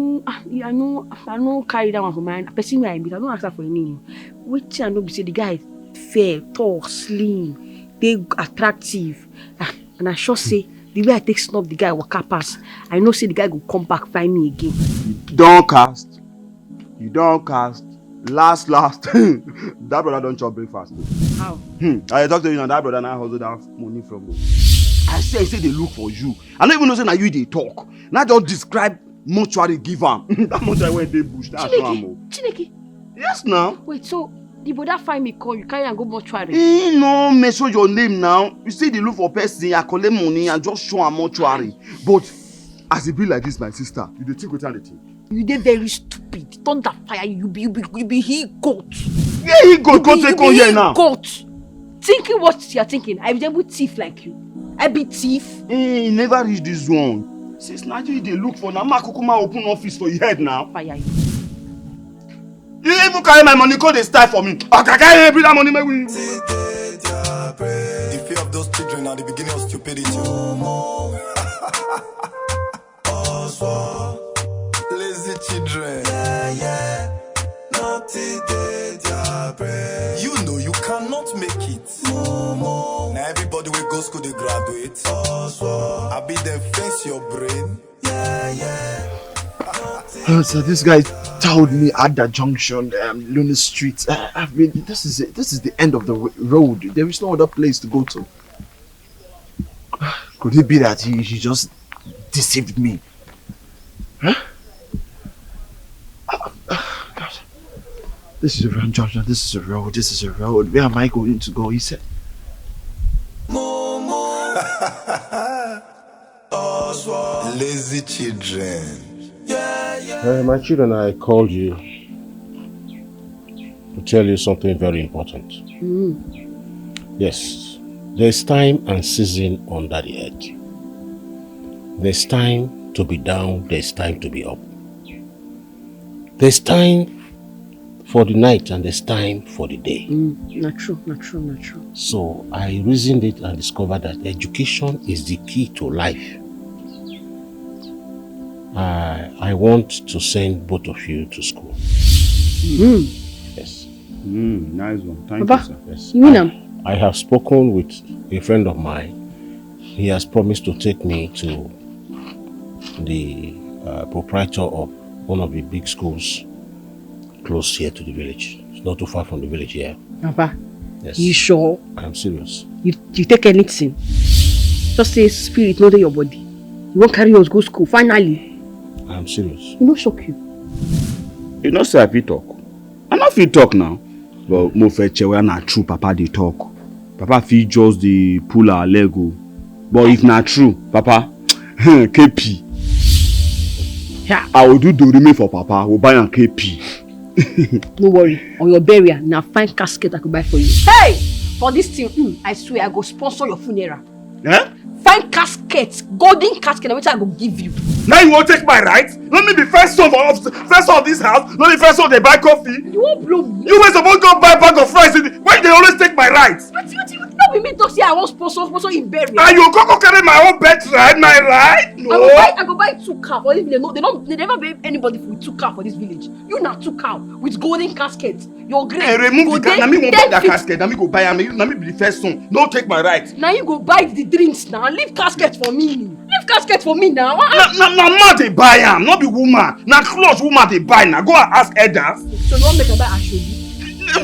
I know carry that one for mine. A person where I meet, I don't ask her for a name. Wait, I know be say the guy fair, tall, slim, they attractive. And I sure say the way I take snub the guy waka pass, I know say the guy go come back find me again. You don't cast. Last. That brother don't chop breakfast. How? I talk to you now, that brother now hustle that money from home. I say they look for you. I don't even know say now you they talk. Now just describe mortuary give am. That mortuary where they bush, that's Chineke. Yes now. Wait, so the brother find me call you carry and go mortuary? No, mention your name now. You say they look for person, I collect money and just show a mortuary. But as it be like this, my sister, you dey think without the thing. You dey very stupid. Thunder fire, you be he goat. Yeah, he goat. Go take on here now. Goat. Thinking what you're thinking. I be able thief like you. I be thief. He never reach this one. Since Nigeria they look for now, Makukuma open office for your head now. Fire you. You even carry my money, call the style for me. I can carry every that money, maybe. The fear of those children are the beginning of stupidity. Also, lazy children. Yeah. Naughty day, their brain. You know you cannot make it. Now everybody will go school, they graduate. Also, I be them face your brain. Yeah. So this guy told me at that junction, Luna Street. I've been. This is it. This is the end of the road. There is no other place to go to. Could it be that he just deceived me? Huh? God. This is a wrong junction. This is a road. This is a road. Where am I going to go? He said. Lazy children. My children, I called you to tell you something very important. Yes, there's time and season under the earth. There's time to be down, there's time to be up. There's time for the night and there's time for the day. Not true. So I reasoned it and discovered that education is the key to life. I want to send both of you to school. Yes. Nice one. Thank Papa, you, sir. Yes. you mean I have spoken with a friend of mine. He has promised to take me to the proprietor of one of the big schools close here to the village. It's not too far from the village here. Papa, Yes. you sure? I am serious. You take anything. Just say spirit, not your body. You won't carry us go school. Finally. I am serious. You no shock you. You know say I fit talk. I not fit talk now. But mo fetch where na true Papa dey talk. Papa fit just dey pull our leg o. But if na true, Papa, KP. Yeah. I will do Dorime for Papa. We'll buy an KP. No worry. On your burial, now fine casket I could buy for you. Hey! For this thing, I swear I go sponsor your funeral. Eh? Fine casket, golden casket, which I go give you. Now you won't take my rights? Let me be first son of this house. Not the first son they buy coffee. You won't blow me. You were supposed to go buy a bag of fries. Why they always take my rights? What not be me talk say I want sponsor in burial. And you go carry my own birthright, my right? No. I go buy 2 cars. For if they never pay anybody with 2 cars for this village. You not 2 cars with golden casket. Your grave. Hey, remove the casket. Now me won't buy that 10-50. casket. Now me go buy. Now me be the first son. No take my rights. Now you go buy the drinks now. Leave casket for me. Leave casket for me now. Now man they buy am, not be woman. Now clothes woman they buy now. Go and ask elders. So you want make I buy Ashobi?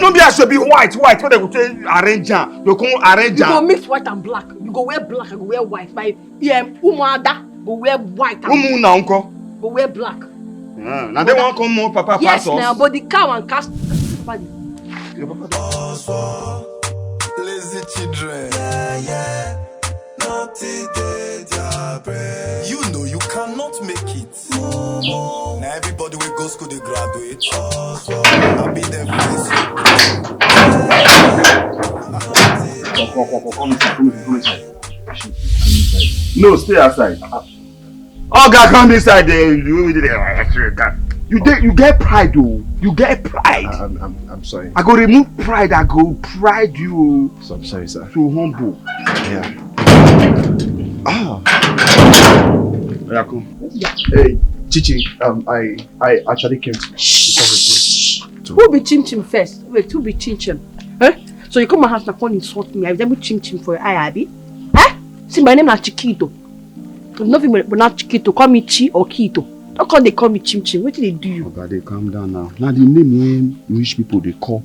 No be Ashobi white. What they go say arrange am. They come arrange You go am. mix white and black. You go wear black. I go wear white. My Umada go wear white. Umu na uncle. Go wear black. Now they want come more Papa Yes, pass us. now but the cow and cast. Also, lazy children. Yeah. naughty day, their bread. You know you cannot make it. Now everybody will go school, they graduate. So I be them face you. No, stay outside. Oh God, come inside there. You get pride though. You get pride. I'm sorry. I go remove pride. I go pride you. So I'm sorry, sir. So humble. Yeah. Yeah, cool. Hey, Chichi. I actually came to. Who be Chim Chim first? Wait, who be Chim Chim? Huh? So you come my house and come insult me. I will Chim Chim for your eye, Abby. Huh? See, my name is Chiquito. There's nothing but not Chiquito. Call me Chi or Quito. How come they call me Chim Chim? What did they do you? Oh God, they calm down now. Now the name rich people they call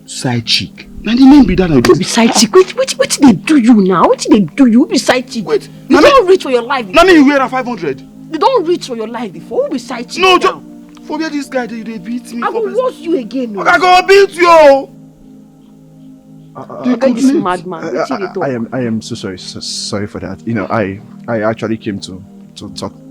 side chick. Now the name be that. Who be side chick? What did they do you now? What did they do you? Who be side chick? Wait, you don't reach for your life. Now you wear a 500. You don't reach for your life before. Who be side chick? No, just forget this guy. They beat me. I will roast you again. No? I go beat you. This madman. I am so sorry. Sorry for that. You know, I actually came to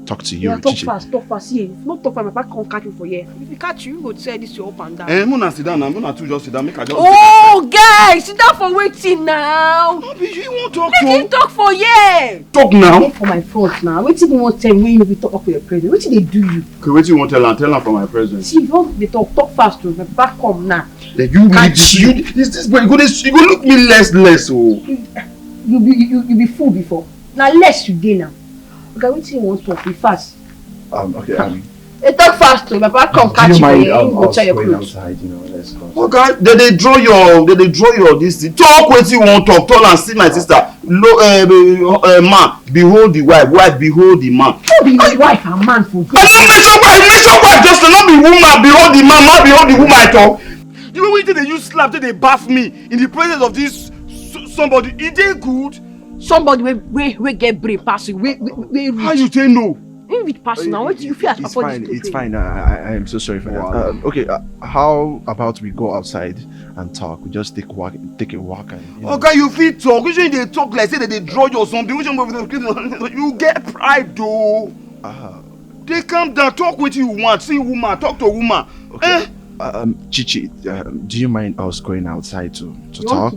talk to you. Yeah, talk fast. Yeah. If not talk fast, my back can't catch you for here. If you catch you, go say this your up and down. Mona sit down now. Mona too just sit down. Make her just. Oh, guys, sit down for waiting now. No, you won't talk. Make him talk for here. Talk now. Talk for my front now. Wait till you want to tell me when you talk for your president. What did they do you? Okay, wait till you want to tell her for my president. See, if you want to talk fast to me, back come now. Then you this boy, you go look me less oh. You be fool before. Now less you dey now. Okay, wait till you want to talk. Be fast. Okay. They talk fast to me. Back come catch you. Go tell your clothes. Outside, you know, let's go. Okay, they draw your this thing. Talk with you want talk. Tell and see my sister. Man, behold the wife behold the man. Who be my wife and man for good? I don't mention wife just to not be woman behold the man behold the woman I talk. You know when they use slap, they bath me in the presence of this somebody. Is they good? Somebody we get brave person. We how you say no? With person now. What do you feel? It's fine. It's fine. I am so sorry for that. Okay. How about we go outside and talk? We just take a walk and. Okay, you feel talk. Usually they talk like say that they draw you or something. You get pride though. They come down, talk with you want. See woman, talk to a woman. Okay. Chichi, do you mind us going outside to talk?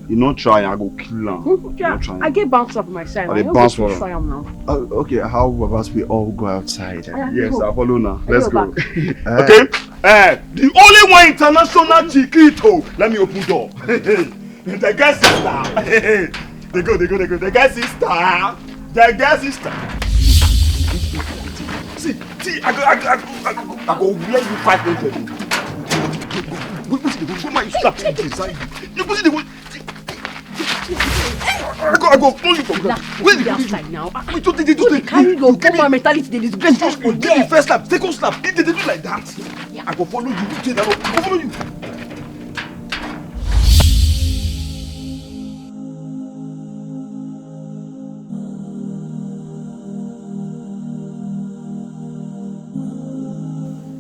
You not try, I go kill him. I get bounced up on my side. I bounce for try him now. Okay, how about we all go outside? Yes, I follow now. Let's go. Okay. The only one international Chiquito. Let me open door. The guy sister. They go. The guy sister. See, I go wear you 500. Go my slap inside. You put it. I go pull you from there. Where did you outside now? We don't carry your woman mentality. They disgrace us for give me first slap, second slap. If they do like that, I go follow you. I go follow you.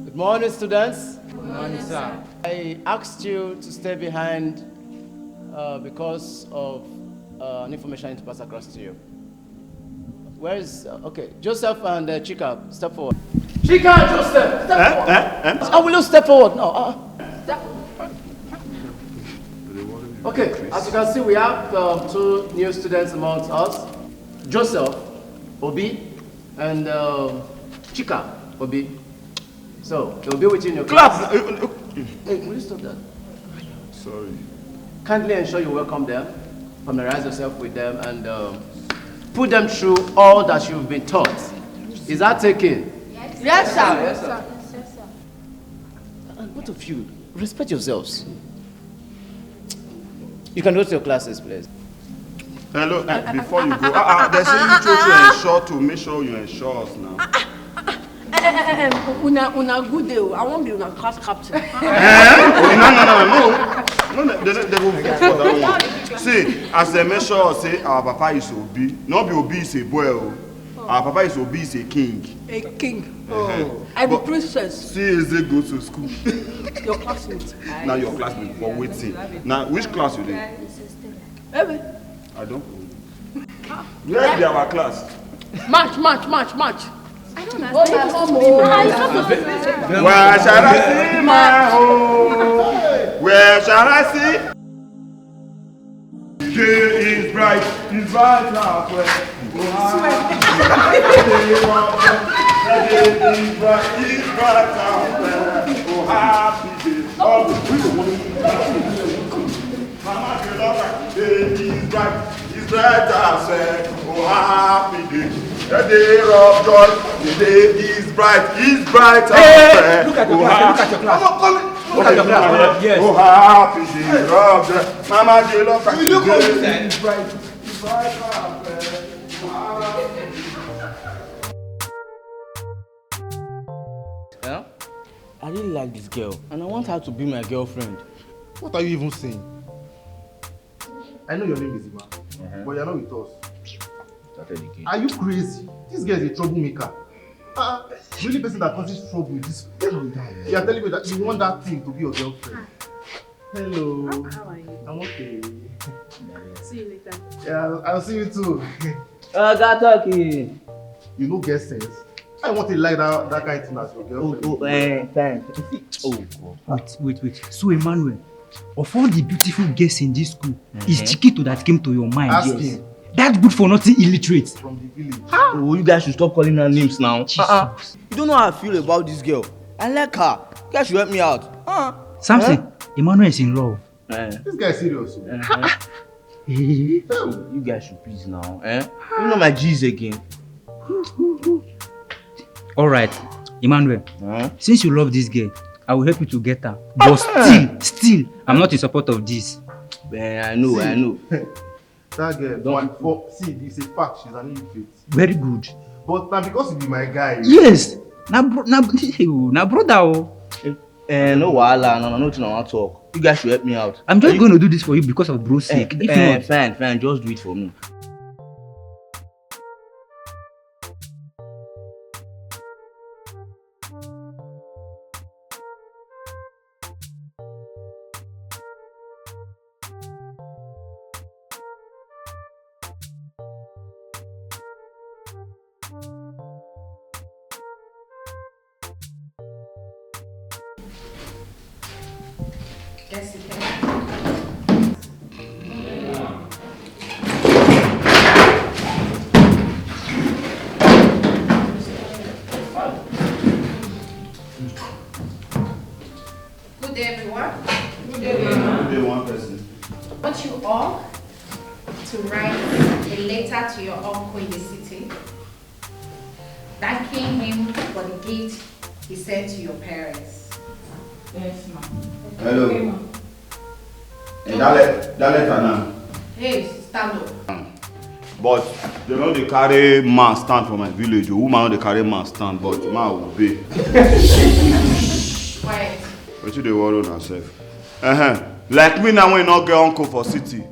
Good morning, students. Good morning, sir. I asked you to stay behind because of an information I need to pass across to you. Where is, okay, Joseph and Chika, step forward. Chika and Joseph, step forward. I will step forward now. Okay, as you can see, we have two new students amongst us. Joseph, Obi, and Chika, Obi. So, they'll be with you in your class. Hey, will you stop that? Sorry. Kindly ensure you welcome them, familiarize yourself with them, and put them through all that you've been taught. Is that taken? Yes, sir. Yes, sir. And both of you, respect yourselves. You can go to your classes, please. Hello, before you go, there's a little to ensure to make sure you ensure us now. Una good day. I won't be una class captain. No, they will vote for that one. See, as they measure, say our papa is Obi. Not be Obi is a boy. Our papa is Obi is a king. A king. Oh, I'm a princess. See, is they go to school? Your classmate. Now your classmate for waiting. Now which class you in? Baby. I don't. Where be our class? March. I don't understand. Where shall I see my home? Where shall I see? Day is bright now. The day is bright now. Oh, happy day. Mama, you love her. The day is bright now. Oh, happy day. The day of joy, the day is bright out there. Look at your class. Look at your class. Yes. Oh, happy day of joy. Mama, you love her. The day is bright out there. Yeah? I really like this girl, and I want her to be my girlfriend. What are you even saying? I know your name is Ima, but you're not with us. Are you crazy? This girl is a troublemaker. The only person that causes trouble is this. You are telling me that you want that thing to be your girlfriend. Hello. How are you? I'm okay. See you later. Yeah, I'll see you too. Got talking. You know, get sense. I want to like that kind of thing as your girlfriend. Thanks. Wait. So Emmanuel, of all the beautiful girls in this school, it's Chiquito that came to your mind. Ask him. That's good for nothing illiterate. From the village. Oh, you guys should stop calling her names now. You don't know how I feel about this girl. I like her. You guys should help me out. Samson, Emmanuel is in love. This guy is serious. You guys should please now. You know my G's again. Alright, Emmanuel, since you love this girl, I will help you to get her. But still, I'm not in support of this. I know. That girl, see, it's a fact, she's an illiterate. Very good. But now because you be my guy. Yes. Now brother. No wahala, no, nothing I want to talk. You guys should help me out. I'm just going to do this for you because of bro's sake. If not, fine, just do it for me. Good day, everyone. Good day, one person. I want you all to write a letter to your uncle in the city, thanking him for the gift he sent to your parents. Yes, ma'am. Hello. Okay, ma'am. That letter now. Hey, stand up. But they know they carry man stand for my village. A woman they carry man stand, but man will obey. Quiet. What you they worry on yourself? Like me now when you not get uncle for city.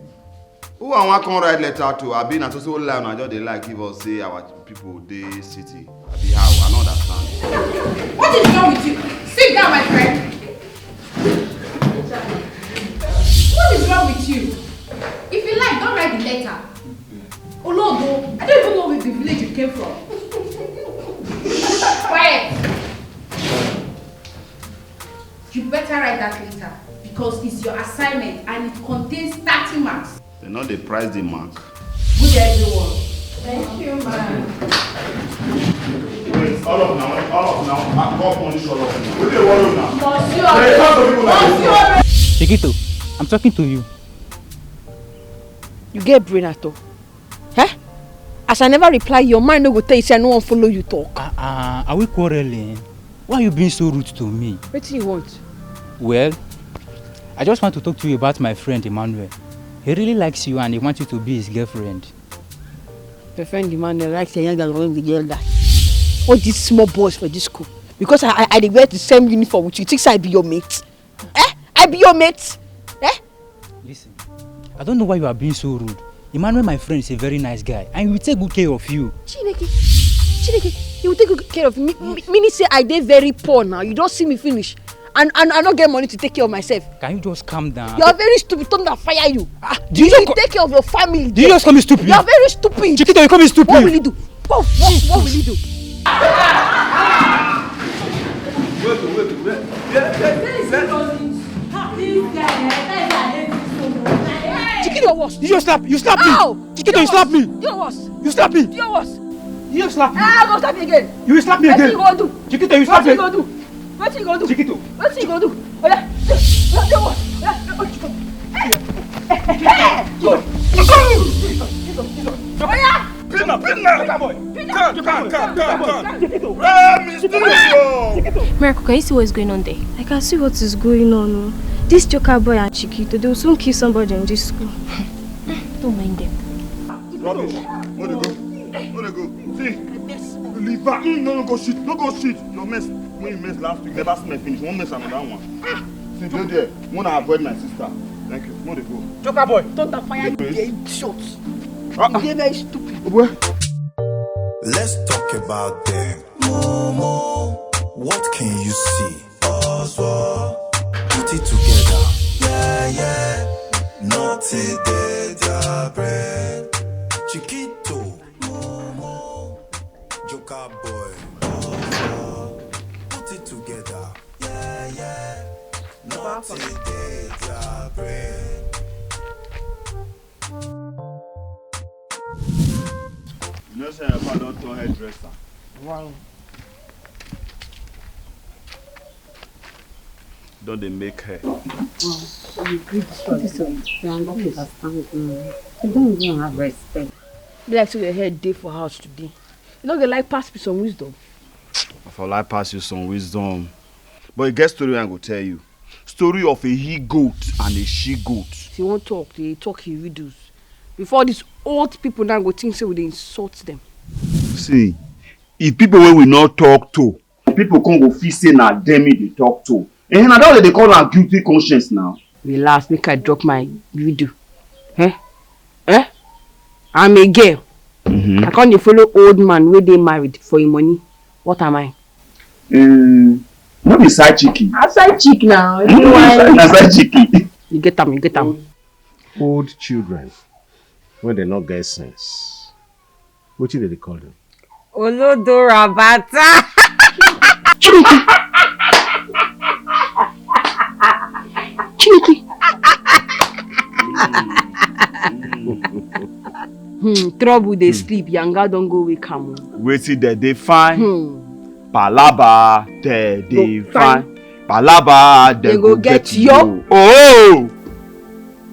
Who I want to write letter to? I been at so line. I just they like give us say our people they city. I be how I don't understand. What is wrong with you? Sit down, my friend. What is wrong with you? If you like, don't write the letter. Oh Lord, no. I don't even know which the village you came from. Quiet. You better write that letter because it's your assignment and it contains 30 marks. They know they price the mark. Good everyone. Thank you, man. Wait, all of now, I call punish all of them. What they worry now? Monsieur. Chiquito, I'm talking to you. You get brain at all? As I never reply, your mind no go tell you say I no wan follow you talk. Are we quarreling? Why are you being so rude to me? What do you want? Well, I just want to talk to you about my friend Emmanuel. He really likes you and he wants you to be his girlfriend. My friend Emmanuel likes a young girl the girl that. All these small boys for this school. Because I wear the same uniform with you. You think I be your mate? I be your mate? Listen, I don't know why you are being so rude. Emmanuel, my friend, is a very nice guy and he will take good care of you. Chineke, he will take good care of me. Meaning say I dey very poor now. You don't see me finish. and I don't get money to take care of myself. Can you just calm down? You are very stupid. Thunder fire you. Do you just take care of your family. Do you just call me stupid? You are very stupid. Chiquito, you call me stupid. What will you do? What will you do? Chiquito, what? You just slap. You slap me. Chiquito, you slap me. You what? You slap me. You what? You just slap me. Don't slap me again. You will slap me again. What you gonna do? Chiquito, you slap me. What you gonna do? What you gonna do? Chiquito. What you gonna do? Oh yeah. Miracle, can you see what is going on there? I can see what is going on. This Joker boy and Chiquito, they will soon kill somebody in this school. Don't mind them. Rubbish. Where they go? See, leave back. No, go shit. No, go shit. Your mess. When you mess last week, never smell finish. One mess another one. See, go there. Wanna avoid my sister. Thank you. Where they go? Joker boy. Thunder fire you, idiot. You're very stupid. Let's talk about them. Momo, what can you see? Oswald, put it together. Yeah. Naughty day, their bread. Chiquito, Momo, Joker boy. Oswald, put it together. Yeah. Naughty day, their bread. You know, say your father don't turn hairdresser. Wow. Don't they make hair? You don't even have respect. Be like so your head day for house today. You know they like pass me some wisdom. For life pass you some wisdom. But it gets story I'm gonna tell you. Story of a he-goat and a she-goat. If you won't talk, they talk in riddles. Before these old people now go think so they insult them. See, if people wey we not talk to, people come go feel say na them they talk to. And na that they call am guilty conscience now. Relax, make I drop my video. I'm a girl. I can't dey follow old man wey dey married for him money. What am I? Not be side chicky. I'm side chick now. Side chicky. You get them. Old children, when they not get sense, what do they call them? Olodo Rabata. Trouble they sleep, yanga don't go wake am. Wait till they find. Palaba they find. Palaba they go get you. Oh!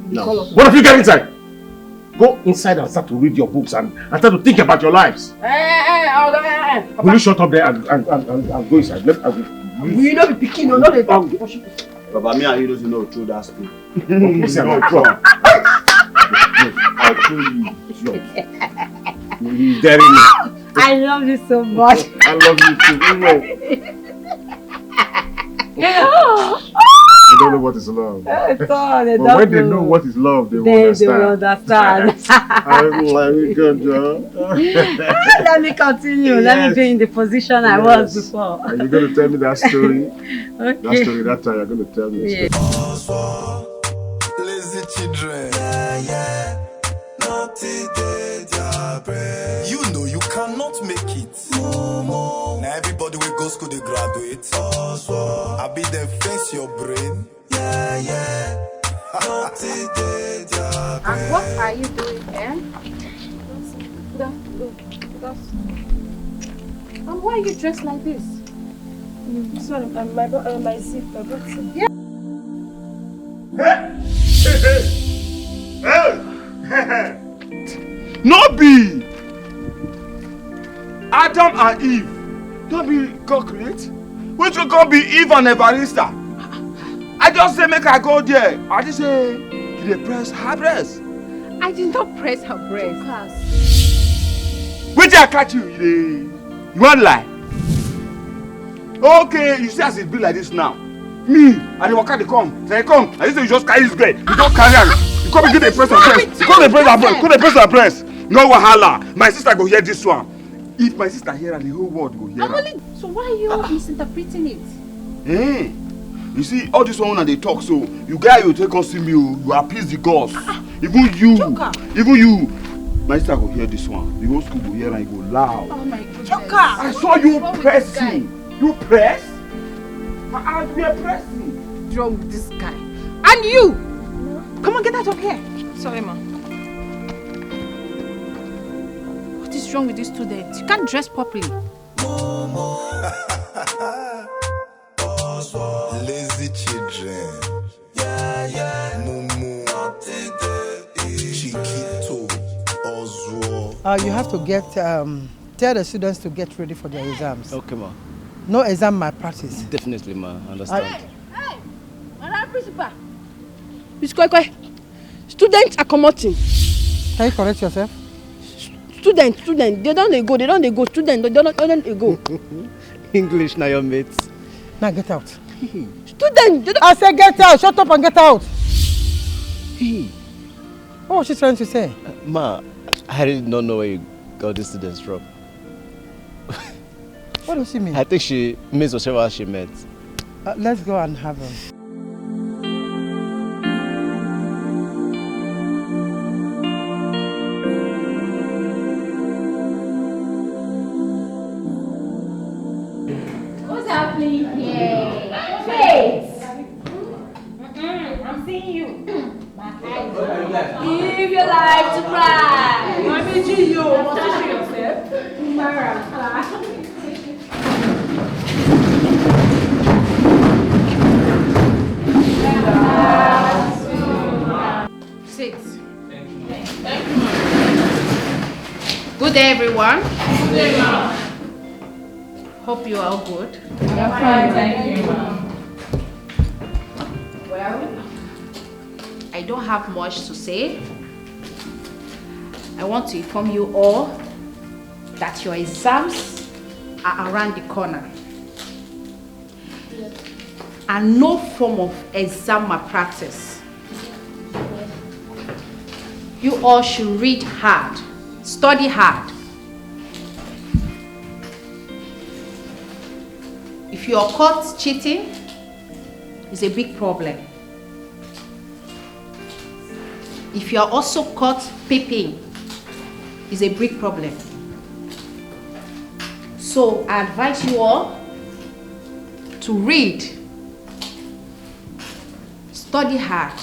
No. What if you get inside? Go inside and start to read your books and start to think about your lives. Will you shut up there and go inside? We not be picking, no, not the dog. Papa, me and you don't know through that story. I'll show you. You dare me. I love you so much. I love you too. They don't know what is love. But when they know what is love, they will understand. They will understand. I'm like, good job. Let me continue. Yes. Let me be in the position I was before. Are you going to tell me that story? Okay. That story, that time you're going to tell me. Yeah. Lazy children. Yeah. Naughty day, their bread. You know you cannot make it. Momo. Now everybody will go school, they graduate. I be them face your brain. Yeah. Naughty day, their bread. And what are you doing here? And why are you dressed like this? Sorry, my zip, my button. Yeah. No be Adam and Eve. Don't be God create. Which will God be Eve and Evarista? I just say make I go there. I just say you dey press her breast. I did not press her breast. Which I catch you? You want lie? Okay, you see as it be like this now. Me, I dey waka dey come. Say come. I just say you just carry this girl. You don't carry her. You come begin dey press her breast. You come dey press her breast. Come dey press her breast. No wahala. My sister go hear this one. If my sister hear her, the whole world go hear her. So why are you misinterpreting it? You see, all this one when they talk, so you guys you take us see me, you appease the gods. Even you. My sister go hear this one. The whole school go hear and you go loud. Oh my God. Joker! I saw you pressing. You press? I we are pressing. What's wrong with this guy? And you! No. Come on, get out of here. Sorry, ma. What is wrong with this student? You can't dress properly. Lazy children. Mumu. Chiquito. Ozo. You have to get tell the students to get ready for their exams. Okay, ma. No exam malpractice. Definitely, ma. Understand. Hey, Madam Principal. Miss Kwekwe, students are commoting. Can you correct yourself? Students, they don't go. Students, they don't go. English, now your mates. Now get out. Students, I said get out. Shut up and get out. What was she trying to say? Ma, I really don't know where you got these students from. What does she mean? I think she means whatever she meant. Let's go and have her. What's happening here? Face! I'm seeing you. Give your life to Christ. Mommy G, you want to show yourself? Sit. Good day, everyone. Good day, ma'am. Hope you are all good. Fine, thank you, ma'am. Well, I don't have much to say. I want to inform you all that your exams are around the corner. And no form of exam malpractice. You all should read hard, study hard. If you are caught cheating, it's a big problem. If you are also caught peeping, it's a big problem. So I advise you all to read, study hard.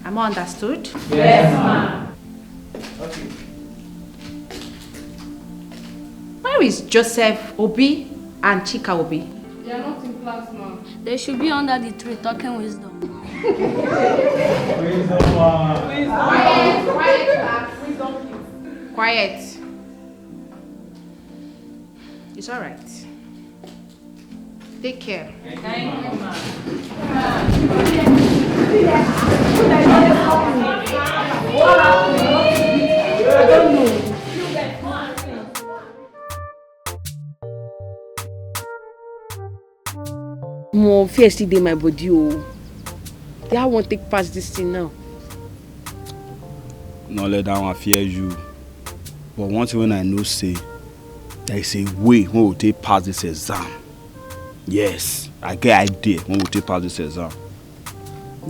Am I understood? Yes, ma'am. Okay. Where is Joseph Obi and Chika Obi? They are not in class, ma'am. They should be under the tree talking wisdom. Quiet. It's all right. Take care. Thank you, ma'am. I don't know. More fear still dey my body, oh. Yeah, I won't take past this thing now. No let that one fear you. But one thing when I know say, there is a way when we take pass this exam. Yes, I get idea when we take pass this exam.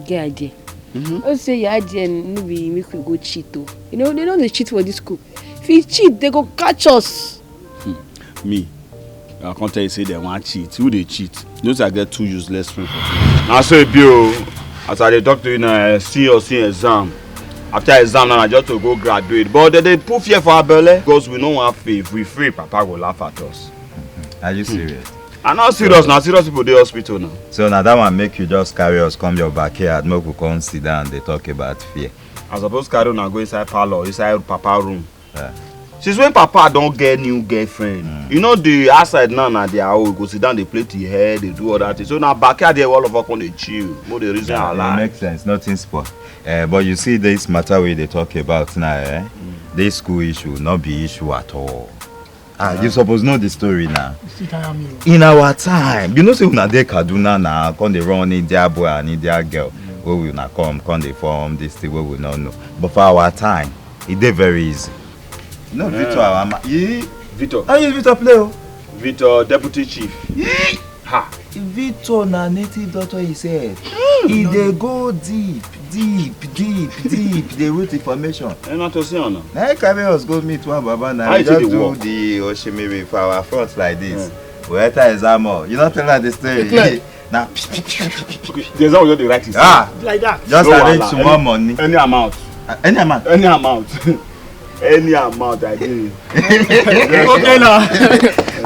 Get idea. Let's say your idea maybe make we go cheat oh. You know, they don't cheat for this school. If you cheat, they go catch us. Me, I can't tell you say they want cheat. Who they cheat? Those I get 2 useless friends for me. Now say Bill, as I talk to you now, I see exam. After exam now I just to go graduate. But they put fear for our belly because we don't want faith. If we free, Papa will laugh at us. Are you serious? I'm not serious now. Serious people dey hospital now. So now that one make you just carry us come your backyard, make we come sit down and they talk about fear. I suppose carry on and go inside parlor, inside Papa room. Yeah. Since when Papa don't get new girlfriend, you know the outside now na their own. Go sit down, they play the hair, they do all that. So now backyard there, all of us come they chill. More the reason I lie. It makes sense. Nothing sport. But you see this matter we they talk about now, this school issue not be issue at all. You suppose know the story now. In our time, you know say una dey Kaduna now, come they run India boy and India girl. Where we na come they form this thing where we not know. But for our time, it dey very easy. No, Victor, Victor. Victor. How you Victor play? Victor, deputy chief. Ha. Victor na native doctor he said. He dey go deep. They root information. Not to see now. Now carry us go meet one baba now. We just do the Oshimiri for our front like this. We enter exam. You don't tell her the story. Now, the exam will just the right. Like that. Just arrange some more money. Any amount. Any amount. Any amount. Any amount I do. Okay now.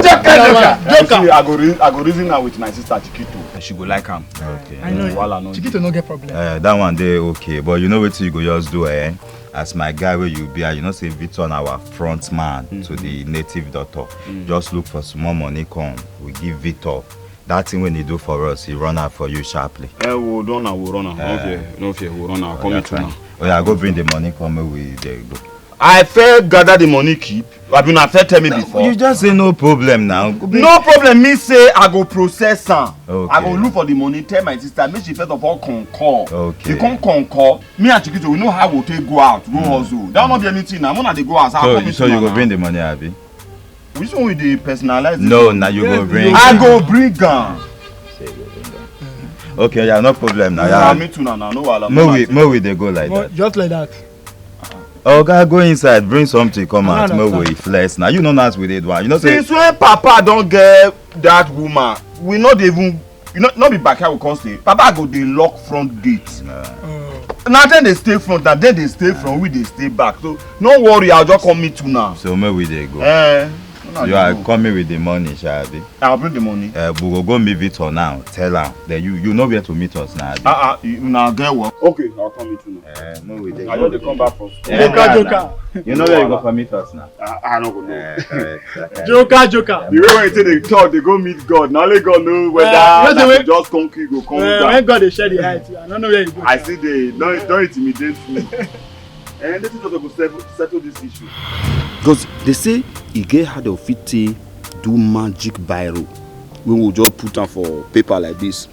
Joker. I go reason now with my sister Chikito. She go like him. Okay. I know. Chikito no get problem. That one day okay, but you know what you go just do, as my guy where you be, you know say Victor on our front man to the native doctor. Just look for some more money come. We give Victor. That thing when he do for us, he run out for you sharply. We'll run out. No fear, we'll run out. Come to now. Oh yeah, go bring the money, come we there you go. I fair gather the money keep. I've been after tell me before. You just say no problem now. No problem, me say I go process am. Okay. I go look for the money, tell my sister, make she first of all concur. Okay. They come concur. Me and Chikito, we know how we'll take go out, go hustle. That will not be anything now. When they go out, so you go bring the money, Abi? Which one will they personalize? No, now you go bring. I go bring am. Okay, yeah, no problem now. Yeah, me too now. No wahala. More they go like that. Just like that. Okay, go inside, bring something, come out. More we flex. Now you know that's with it one. You know since when Papa don't get that woman, we not even not be back here we come stay. Papa go dey lock front gate. Now then they stay front, and then they stay front, we they stay back. So no worry, I'll just come meet you now. So where we they go? You are coming with the money, Shabi. I'll bring the money. We will go meet Victor now. Tell her that you know where to meet us now. You now get work. Okay, I'll come meet you now. No we they I just come back from school. Joker. You know where you go for meet us now. I don't go know. Joker. The way when you say they talk, they go meet God. Now only God know whether just come quick go come down. When God they share the height, I don't know where you go. I see they don't intimidate me. And this is what go settle this issue. Because they say he get how they fit do magic biro. We will just put on for paper like this.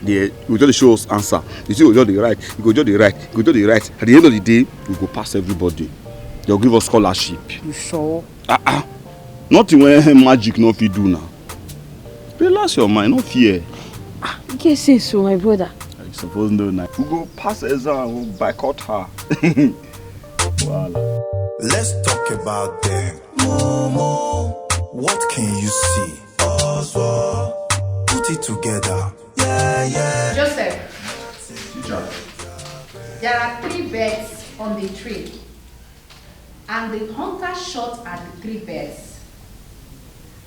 They will just show us answer. You see, we just the right. You go just the right. You go just the right. At the end of the day, we go pass everybody. They'll give us scholarship. You sure? Nothing when magic no fit do now. Relax your mind, no fear. You can't say so, my brother. I suppose no now. We go pass exam, we'll boycott her. Voila. Let's talk about them. Momo, what can you see? Oswald, put it together. Yeah. Joseph, there are 3 birds on the tree, and the hunter shot at the 3 birds,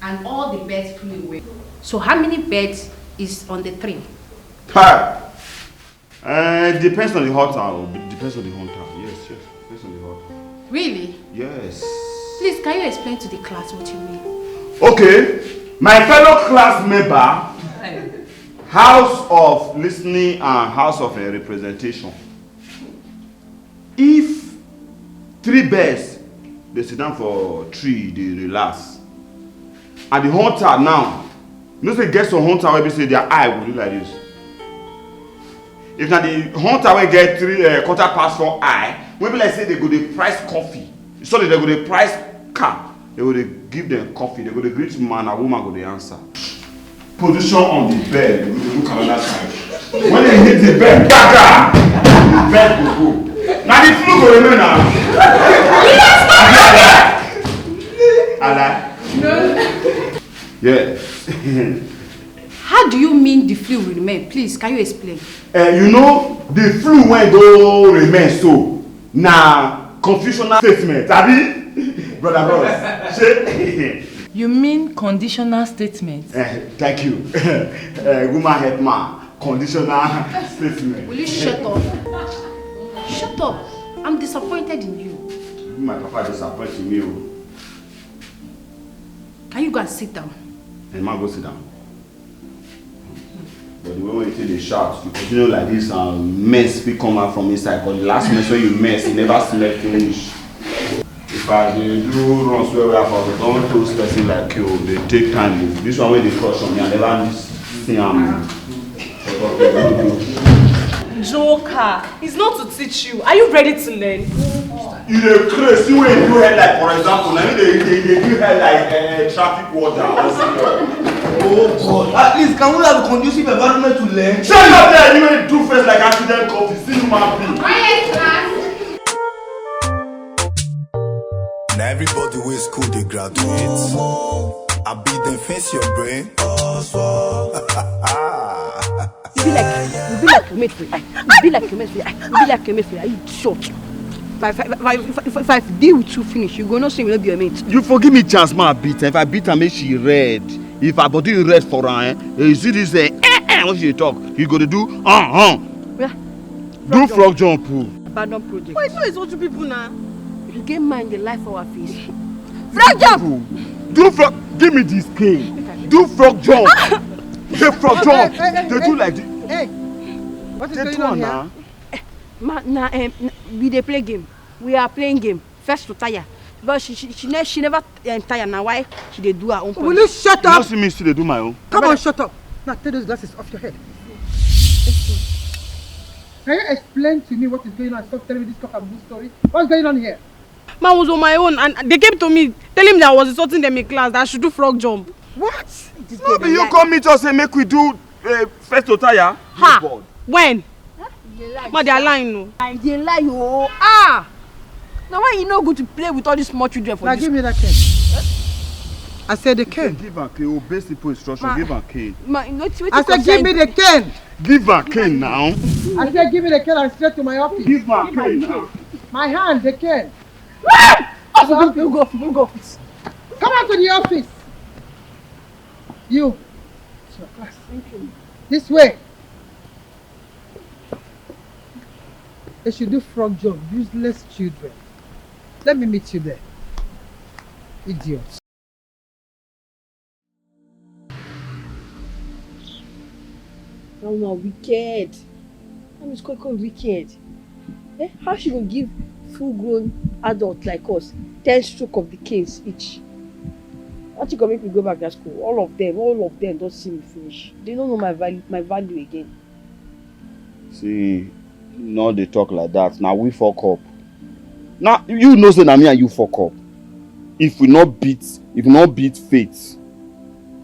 and all the birds flew away. So how many birds is on the tree? Depends on the hunter. Depends on the hunter. Yes. Depends on the hunter. Really? Yes. Please, can you explain to the class what you mean? Okay. My fellow class member, House of Listening and House of Representation. If 3 birds, they sit down for tree, they relax. And the hunter now, you know say get some hunter where they say their eye will do like this. If now the hunter will get 4:15 eye, when people like say they go to price coffee, so they go to price car, they go to give them coffee, they go to greet man and woman go to answer. Position on the bed, they go to look another side. When they hit the bed, the bed will go. Now the flu go remain now. No. Yeah. How do you mean the flu will remain? Please, can you explain? You know, the flu when go remain so. Now, confusional statement. Abi? Brother. You mean conditional statement? Thank you. Woman head man. Conditional statement. Will you shut up? Shut up. I'm disappointed in you. My papa disappointed me. Can you go and sit down? And man go sit down. But the way when you take the shout, you continue like this and mess will come out from inside. But the last mess when you mess, you never slept finish. If I do runs where we are for don't toast person like you, they take time. This one where they crush on me, I never see them. Joker, it's not to teach you. Are you ready to learn? You dey crazy when you do head like, for example, now they do head like traffic warden or something. Oh God! At least can we have a conducive environment to learn? Shut up there! You ain't do first like accident coffee. See human being. Quiet, class. Now everybody with school they graduate. I beat them face your brain. You be like your mate for you be like your mate for you be like your mate for you short. If I deal with you finish, you go not say you will not be your mate. You forgive me chance ma beat her. If I beat her make she red. If her body red for her, you see this when she talk, you go to do Yeah. do frog jump. Abandon project. Why so it's what you people now? You get mind the life of our face. Frog jump! Do frog, give me this cane. Do frog jump. The frog jump. They do like this. Hey, what is going on here? We dey play game. We are playing game. First to tire. But she never tire now. Why she dey do her own? Will you shut You up? don't see me still dey do my own. Come on, shut up. Now take those glasses off your head. Can you explain to me what is going on? Stop telling me this talk and this story. What's going on here? Man was on my own and they came to me telling me that I was insulting them in class, that I should do frog jump. What? No, but you come meet us and make we do first to tire. Ha! When? Man, they are lying, no. They lie, oh. Ah! Now why you not go to play with all these small children for now this? give me that cane. I said the cane. Give her cane. Obey simple instruction. Give her cane. I said give me the cane. Give her cane now. I said give me the cane and straight to my office. Give her cane now. My hand, the cane. We'll go office. Come out to the office. You. It's your class. This way. They should do frog jump. Useless children. Let me meet you there. Idiots. No, wicked. I'm just quite wicked. How she gonna give full-grown adults like us 10 strokes of the canes each? How she gonna make me go back to school? All of them don't see me finish. They don't know my value again. See, no they talk like that. Now we fuck up. Now you know say na me and you fuck up. If we not beat Faith,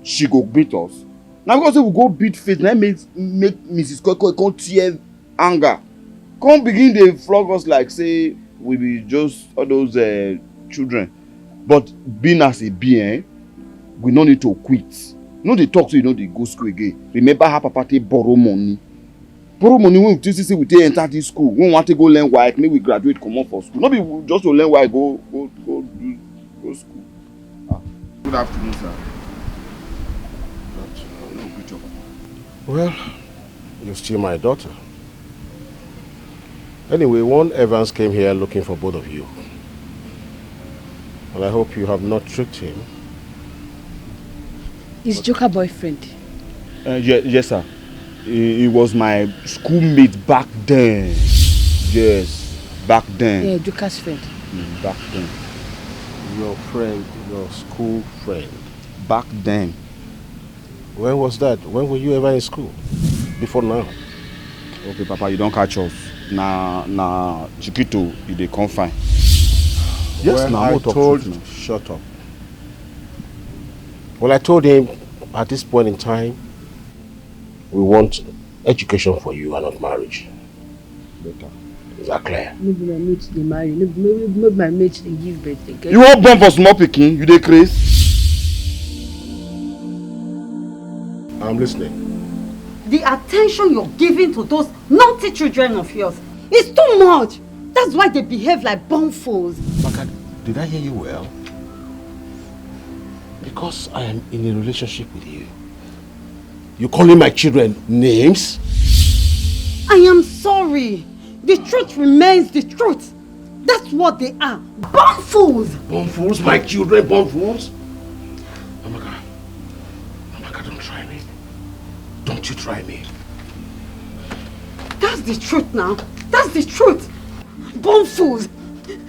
she go beat us. Now because if we go beat Faith, that make Mrs. Koko come tear anger. Come begin they flog us like say we be just all those children. But being as a being, we no need to quit. No they talk so you know they go school again. Remember how Papa take borrow money. Borrow money when we say we take enter this school. We want to go learn why make we graduate come on for school. Not be just to learn why go school. Good afternoon, sir. Good job. Well, you're still my daughter. Anyway, one Evans came here looking for both of you. And I hope you have not tricked him. His Joker boyfriend. Yes, sir. He was my schoolmate back then. Yes, back then. Yeah, Joker's friend. Back then. Your friend, your school friend. Back then. When was that? When were you ever in school? Before now? Okay, Papa, you don't catch us. Nah, Chiquito, you dey confine. Yes, well, now I told him, shut up. Well, I told him at this point in time, we want education for you and not marriage. Better. Is that clear? Maybe my mates they marry. Maybe my mates they give birth. They get... You won't born for small picking. You dey craze? I'm listening. The attention you're giving to those naughty children of yours is too much. That's why they behave like bum fools. Baka, did I hear you well? Because I am in a relationship with you. You calling my children names? I am sorry. The truth remains the truth. That's what they are. Bum fools. Bum fools? My children, bum fools? Amaka, don't try me. Don't you try me. That's the truth now. That's the truth. Bum fools.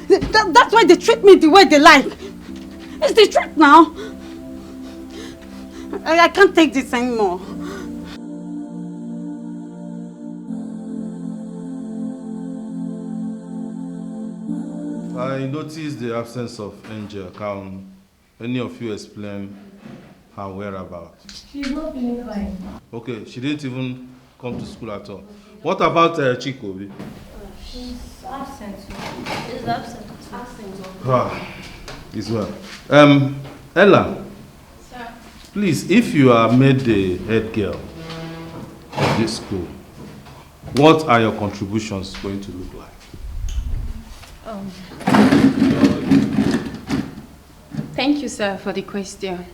That's why they treat me the way they like. It's the truth now. I can't take this anymore. I noticed the absence of Angel. Can any of you explain her whereabouts? She's not feeling fine. Okay, she didn't even come to school at all. What about Chikobi? She's absent. She's absent. Is well. Ella. Sir. Please, if you are made the head girl of this school, what are your contributions going to look like? Thank you, sir, for the question.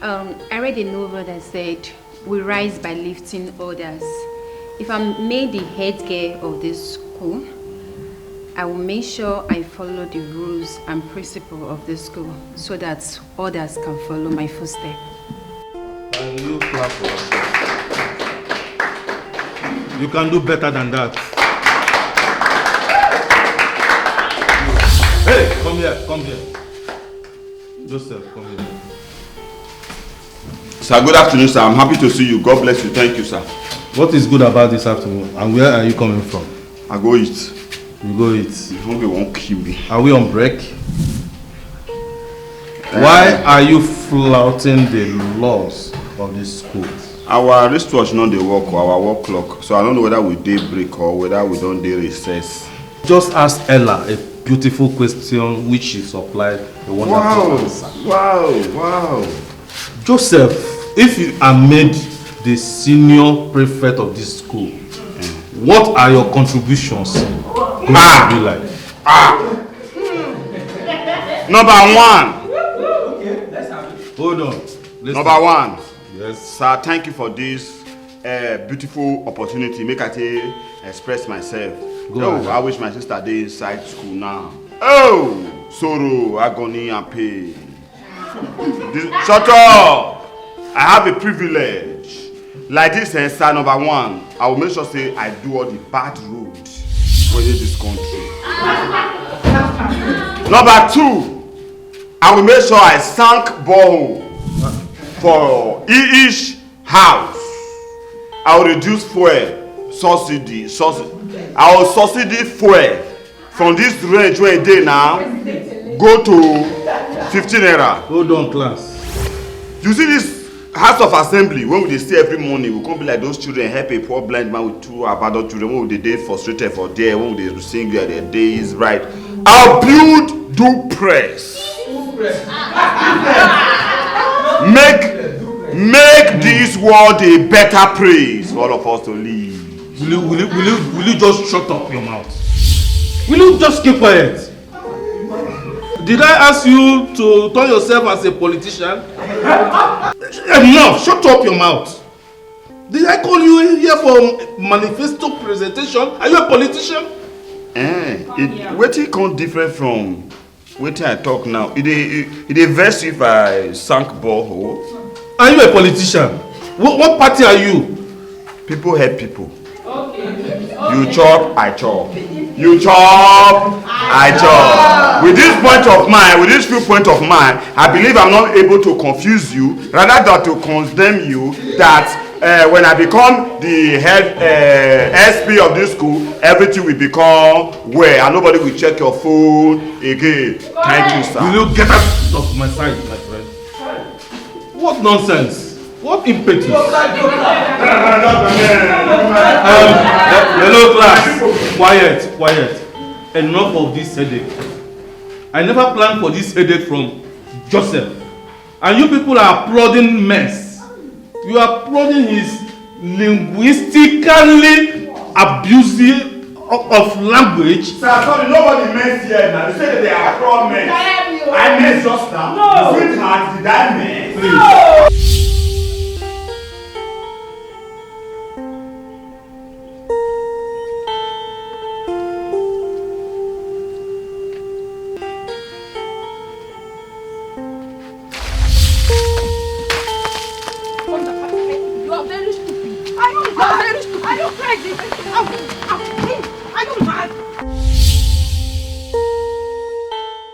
I read a novel that said, we rise by lifting others. If I'm made the head girl of this school, I will make sure I follow the rules and principles of the school so that others can follow my footsteps. And you clap for us. You can do better than that. Hey, come here, come here. Joseph, come here. Sir, good afternoon, sir. I'm happy to see you. God bless you. Thank you, sir. What is good about this afternoon? And where are you coming from? I go eat. You go eat? You won't kill me. Are we on break? Why are you flouting the laws of this school? Our wristwatch not the work or our work clock. So I don't know whether we day break or whether we don't day recess. Just ask Ella a beautiful question which she supplied a wonderful answer. Wow. Joseph, if you are made the senior prefect of this school, what are your contributions going to be like? Number one. Okay, let's have it. Hold on. Number one. Yes. Sir, thank you for this beautiful opportunity. Make I express myself. Go ahead. I wish my sister dey inside school now. Oh, sorrow, agony, and pain. Shut up! I have a privilege. Like this, sir, number one, I will make sure say I do all the bad roads within this country. Number two, I will make sure I sank borehole for each house. I will reduce fuel subsidy. I will subsidy fuel from this range where it is now go to 15 naira. Hold on, class. You see this House of Assembly, when we stay every morning, we can't be like those children help a poor blind man with two abandoned children. When they frustrated for there, when they sing their days right. I'll build do press. Make this world a better place for all of us to live. Will you just shut up your mouth? Will you just keep quiet? Did I ask you to turn yourself as a politician? Enough! Shut up your mouth. Did I call you here for manifesto presentation? Are you a politician? Wetin come different from wetin I talk now? It dey vex if I sank borehole. Are you a politician? What party are you? People help people. You chop, I chop. You chop, I chop. With this point of mind, with this few point of mind, I believe I'm not able to confuse you, rather than to condemn you that when I become the head SP of this school, everything will become well and nobody will check your phone again. Thank you, sir. Will you get out of my sight, my friend? What nonsense? What impetus? Hello, class. Quiet. Enough of this headache. I never planned for this headache from Joseph. And you people are applauding mess. You are applauding his linguistically abusive of language. Sir, sorry, nobody mess here now. You say that they are applaud mess. I mess just now. No. Sweetheart, did I mess? Please. No.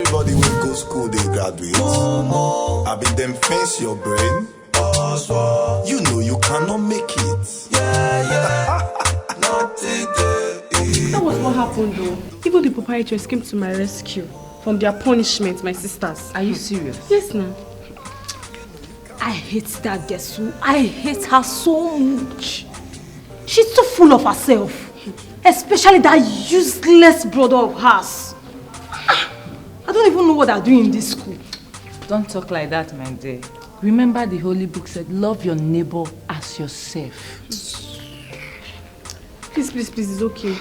Everybody will go school, they graduate. I be them face your brain. You know you cannot make it. That was what happened though. Even the proprietors came to my rescue from their punishment, my sisters. Are you serious? Yes, ma'am. I hate that girl so. I hate her so much. She's too full of herself. Especially that useless brother of hers. I don't even know what they're doing in this school. Don't talk like that, my dear. Remember the holy book said, love your neighbor as yourself. Please, it's okay.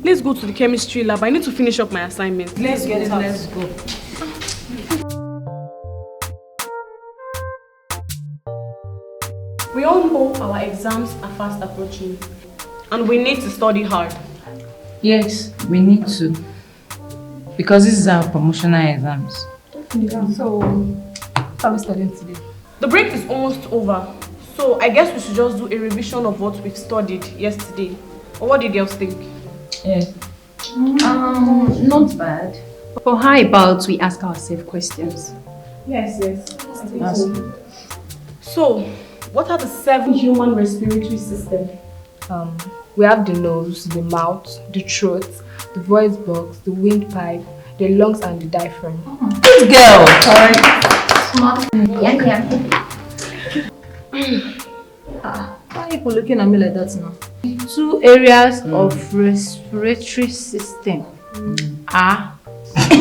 Let's go to the chemistry lab. I need to finish up my assignment. Let's go. We all know our exams are fast approaching. And we need to study hard. Yes, we need to. Because this is our promotional exams. So, how are we studying today? The break is almost over. So, I guess we should just do a revision of what we've studied yesterday. Or what do you girls think? Yes. Not bad. But how about we ask ourselves questions? Yes. So, what are the 7 human respiratory systems? We have the nose, the mouth, the throat, the voice box, the windpipe, the lungs, and the diaphragm. Good girl! Correct. Smart. Yeah. Why are you looking at me like that now? 2 areas of respiratory system are... Why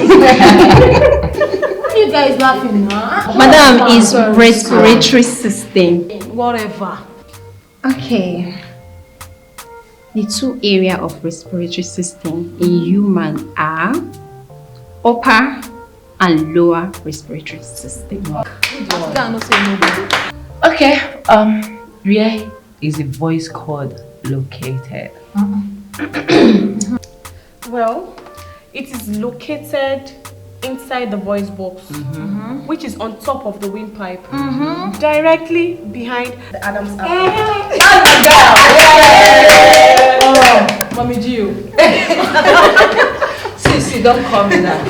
are you guys laughing now? Madam is respiratory system. Whatever. Okay. The 2 areas of respiratory system in human are upper and lower respiratory system. Okay, where is the voice cord located? Well, it is located inside the voice box, which is on top of the windpipe, directly behind the Adam's apple. Mommy Gio. See, don't call me that.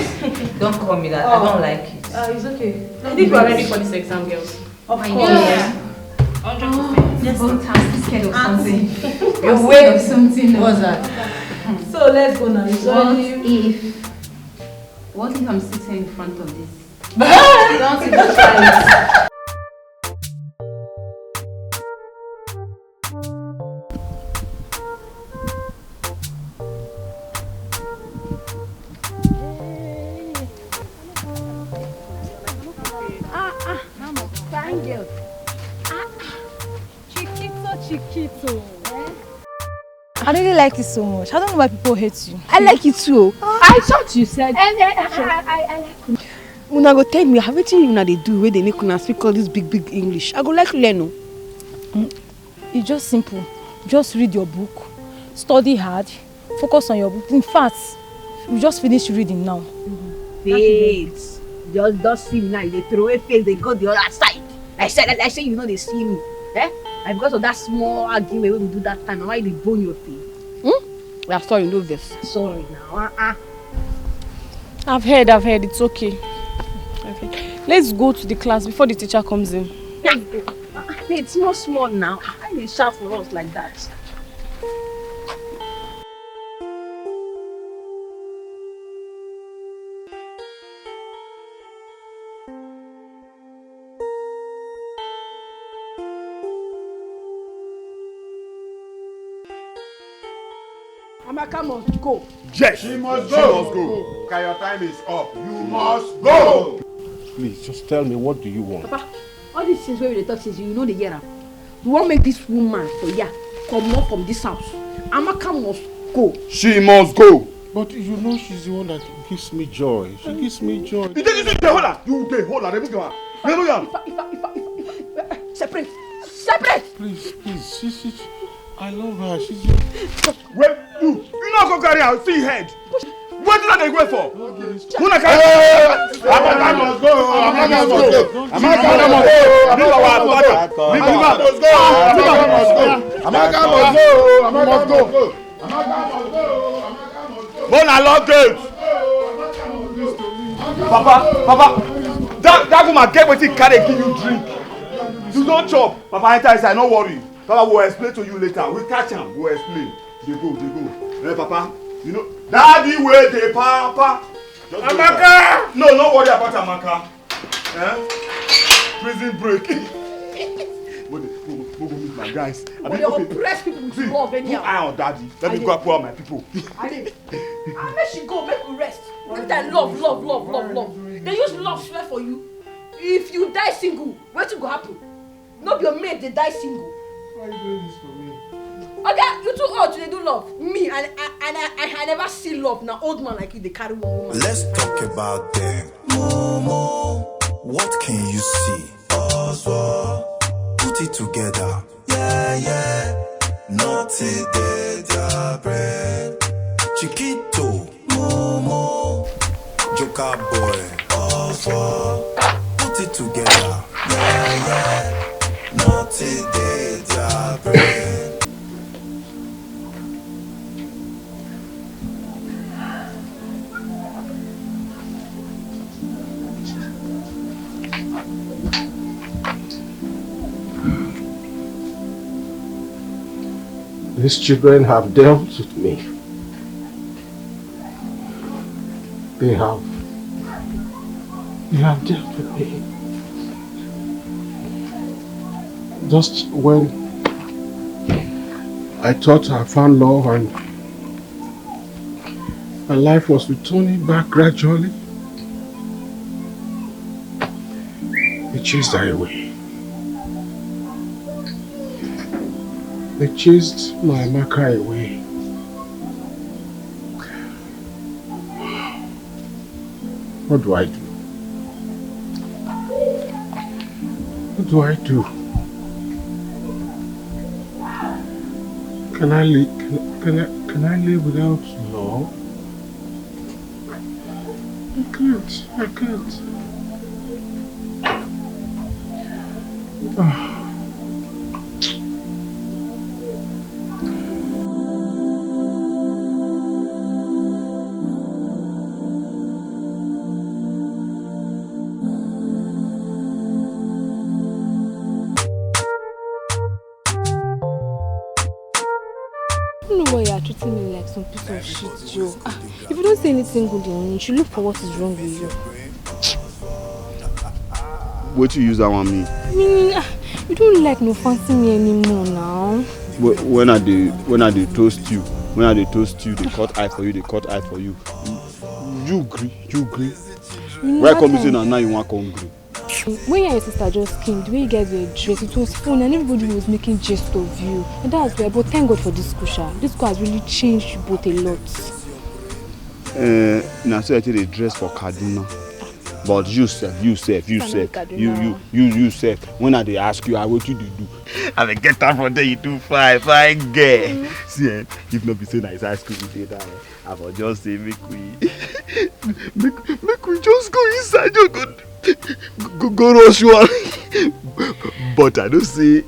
Don't call me that. I don't like it. It's okay. I think we are ready for this exam, girls. Of course. 100%. Just sometimes scared of something. You're way of something. What's that? So let's go now. What if I'm sitting in front of this? Don't even try it. Fine girl. Chiquito. I really like it so much. I don't know why people hate you. I like it too. I thought you said... I like it. Una go tell me, have you una they do where they make una speak all this big English? I go like learn. It's just simple. Just read your book, study hard, focus on your book. In fact, we just finished reading now. Wait. Just see me now. They throw a face, they go the other side. I said you know they see me. Eh? And because of that small argument we do that time, why they bone your face? We are sorry, no this. Sorry now. I've heard. It's okay. Let's go to the class before the teacher comes in. Let's go. It's not small now. Why they shout for us like that? Amaka must go. Yes, she must go. Okay, your time is up. You must go. Please, just tell me, what do you want? Papa, all these things where we talk since you know the year. We won't make this woman for ya come up from this house. Amaka must go. She must go. But you know she's the one that gives me joy. She gives me joy. You hold her. Remove her. Separate. Please. I love her. She's. Wait, you not go carry her. See head. What did they wait for? Amaka must go. Mona love girls. Papa, that woman get what he carry give you drink. You don't chop. Papa enter inside, no worry. Papa will explain to you later. We catch him. We'll explain. They go. Hey, Papa, you know, daddy wait the Papa. Amaka! No, don't worry about Amaka. Eh? Prison break. We'll go meet my guys. But they oppress people with love anyhow. Put eye on daddy. Let me go and pull out my people. Make she go, make we rest. Every time love. They use love swear for you. If you die single, what will happen? Not your mate, they die single. Why are you doing this for me? Okay, you too old to do love. Me, and I never see love. Now old man like you, they carry one woman. Let's talk about them. Momo, what can you see? Also, put it together. Yeah. Naughty day, their bread. Chiquito, Momo, Joker boy. Also, put it together. Yeah. Naughty day, their bread. These children have dealt with me. They have dealt with me. Just when I thought I found love and my life was returning back gradually, they chased her away. They chased my Amaka away. What do I do? What do I do? Can I live without love? I can't. Treating me like some piece of shit, Joe. If you don't say anything good in me, you should look for what is wrong with you. What you use that one mean? I mean, you don't like no fancy me anymore now. When I do toast you, they cut eye for you, You agree? Why come you say now you want to come agree? When you and your sister just came, the way you guys were dressed, it was fun and everybody was making jest of you. And that's why, but thank God for this school. This school has really changed you both a lot. Now so I tell they dress for Kaduna. But you said. When I they ask you, what you do? I will get down from there, you do fine girl. See, if not be saying that it's high school we did that, I will just say make we just go inside, go rush one. But I don't see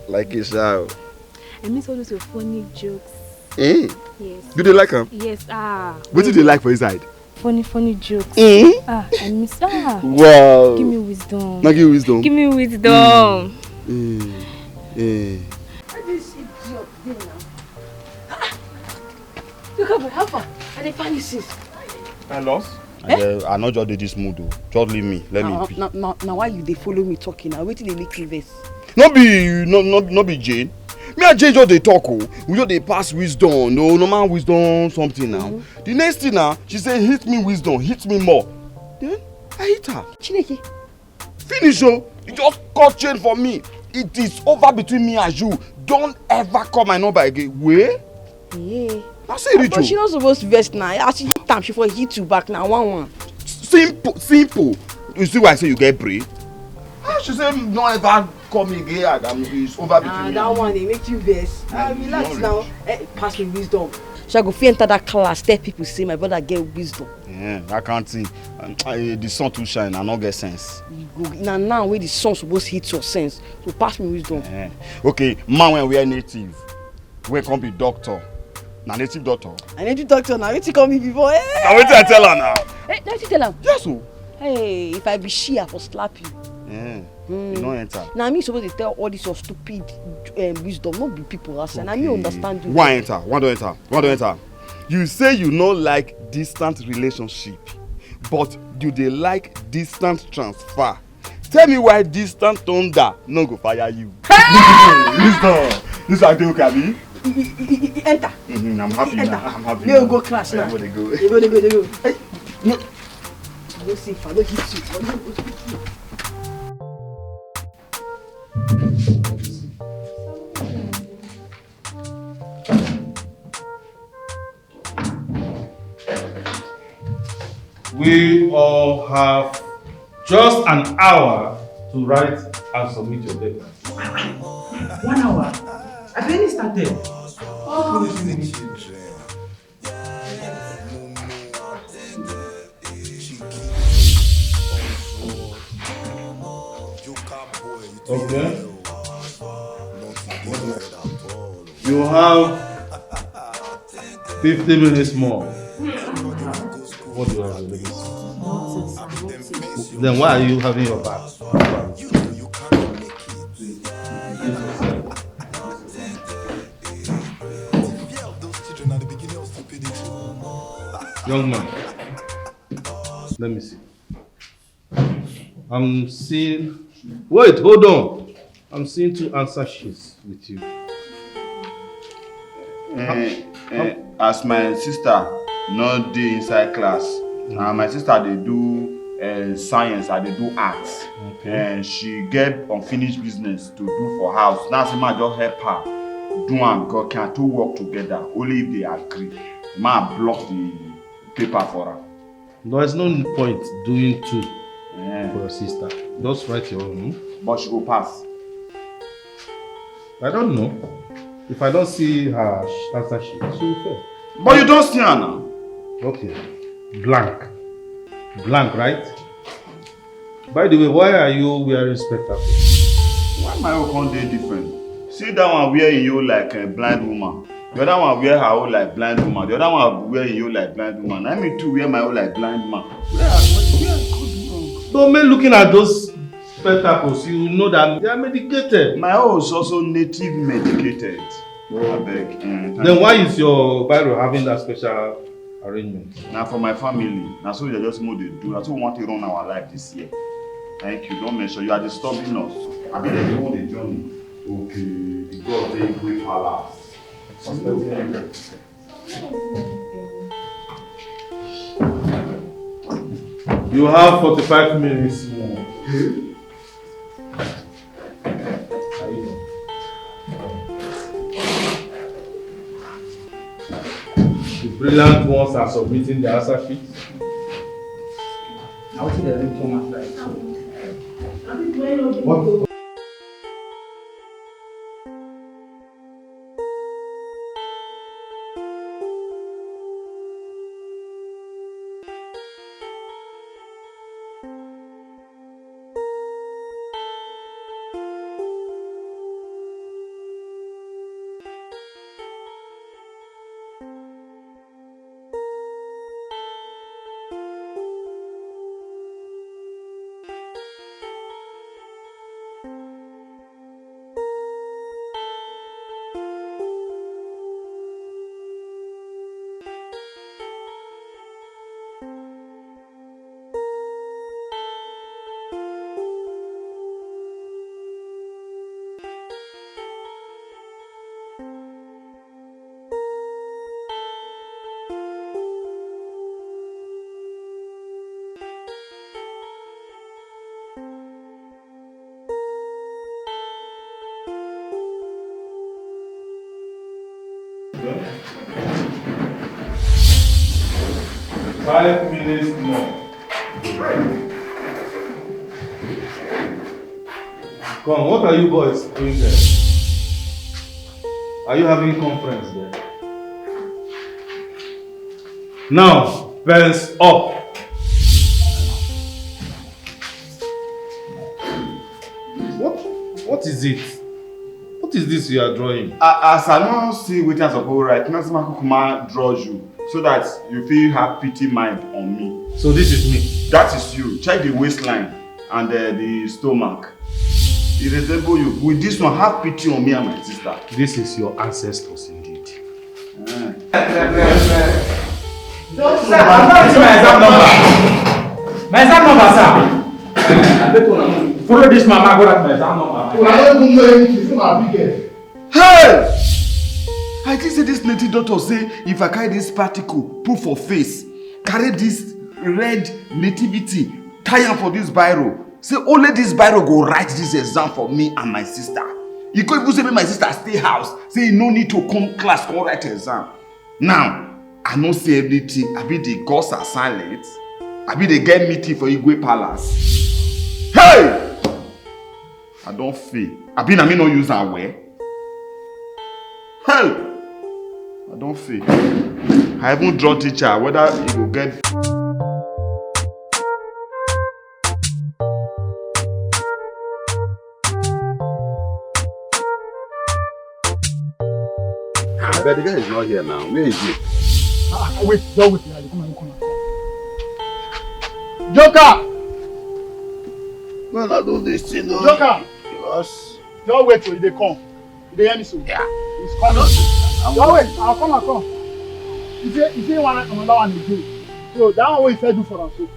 like a shower. I miss all those your funny jokes. Eh? Yes. Do they like them? Yes. What do they like for inside? Funny jokes. Eh? I miss. Wow. Give me wisdom. Not give you wisdom. Give me wisdom. This idiot thing now. Look up, how far? I didn't find you since. I lost. I not just did this mood though. Just leave me. Let me be. Now why you they follow me talking? I wait till they make you vex. Not be Jane. Me and Jane just they talk. We just they pass wisdom. No man wisdom something now. The next thing now, she say hit me wisdom, hit me more. Then I hit her. Chineke. Finish You just cut chain for me. It is over between me and you. Don't ever call my number again. Wait. Yeah. I say it. But she not supposed to vest now. As she hit time, she for hit you back now. 1-1. Simple. You see why I say you get brave? She said don't ever call me again. It's over between me. That one they make you vex. Relax now. Pass me wisdom. So I go enter that class. Tell people say my brother get wisdom. Yeah, I can't see. The sun too shine. I not get sense. Now where the sun supposed to hit your sense. So pass me wisdom. Yeah. Okay, man when we are native, we can be doctor. Na native doctor. I native doctor now. Wetin call me before? Now wetin I tell her now? Now wetin tell am? Yes o. Hey, if I be she, I for slap you. Yeah. You don't enter. Now me supposed to tell all this your stupid wisdom, not be people outside. Okay. Now me understand you. One don't enter. You say you no like distant relationship, but you dey like distant transfer. Tell me why distant thunder no go fire you. This I do, Kabi. Enter. I'm happy Enter. now. I'm happy. They go class now. They go. They go. Hey, no. Go see if I don't hit you. We all have just an hour to write and submit your paper. 1 hour? I've only started. Okay. You have 50 minutes more. What do you have? Then why are you having your bath? Young man, let me see. I'm seeing. Wait, hold on. I'm seeing 2 answer sheets with you. As my sister not dey inside class, my sister they do science and they do arts. And she get unfinished business to do for house. Now she might just help her do and God can two work together only if they agree. Ma block the paper for her. There is no point doing 2 for your sister. Just write your own. But she will pass. I don't know. If I don't see her answer sheet, she will fail. But you don't see her now. Okay. Blank. Blank, right? By the way, why are you wearing spectacles? Why my own day different? See that one wearing you like a blind woman. The other one wear her own like blind woman. The other one wearing you like blind woman. I me too wear my own like blind man. So me looking at those spectacles, you know that they are medicated. My own is also native medicated. I beg. Then why is your Bible having that special arrangement? Now for my family. Now so they just know they do. That's what we want to run our life this year. Thank you. Don't mention you are disturbing us. I mean they know the journey. Okay, the God they great palace. You have 45 minutes more. The brilliant ones are submitting the answer sheets. I want to get too much right. What? Five minutes more. Come on, what are you boys doing there? Are you having conference there? Now, pens up. What is it? What is this you are drawing? As I don't see which I suppose right, not Kuma draws you so that you feel have pity mind on me. So this is me. That is you. Check the waistline and the stomach. It resembles you. With this one, have pity on me and my sister. This is your ancestors indeed. Sir, I'm not my exam number. My exam number, sir. I bet you Follow this mama, go that my mama. I don't even know anything. It's my biggest. Hey! I think say this native doctor say if I carry this particle, put for face, carry this red nativity, tie am for this biro. Say only this biro go write this exam for me and my sister. You can't even say make my sister stay house. Say no need to come class, come write exam. Now, I no say anything. I be the gods are silent. I be the get meeting for Igwe Palace. Hey! I don't feel. I be na me no use am well. Hell! I don't feel. I even draw teacher whether he will get. But the guy is not here now. Where is he? Wait, don't wait. Come on. Joker! Well, I do this thing. Joker! Yes. Don't wait till they come. They hear me so. Yeah. He's coming. Don't wait. I'll come. You say one another one again. So that one we said do for us. So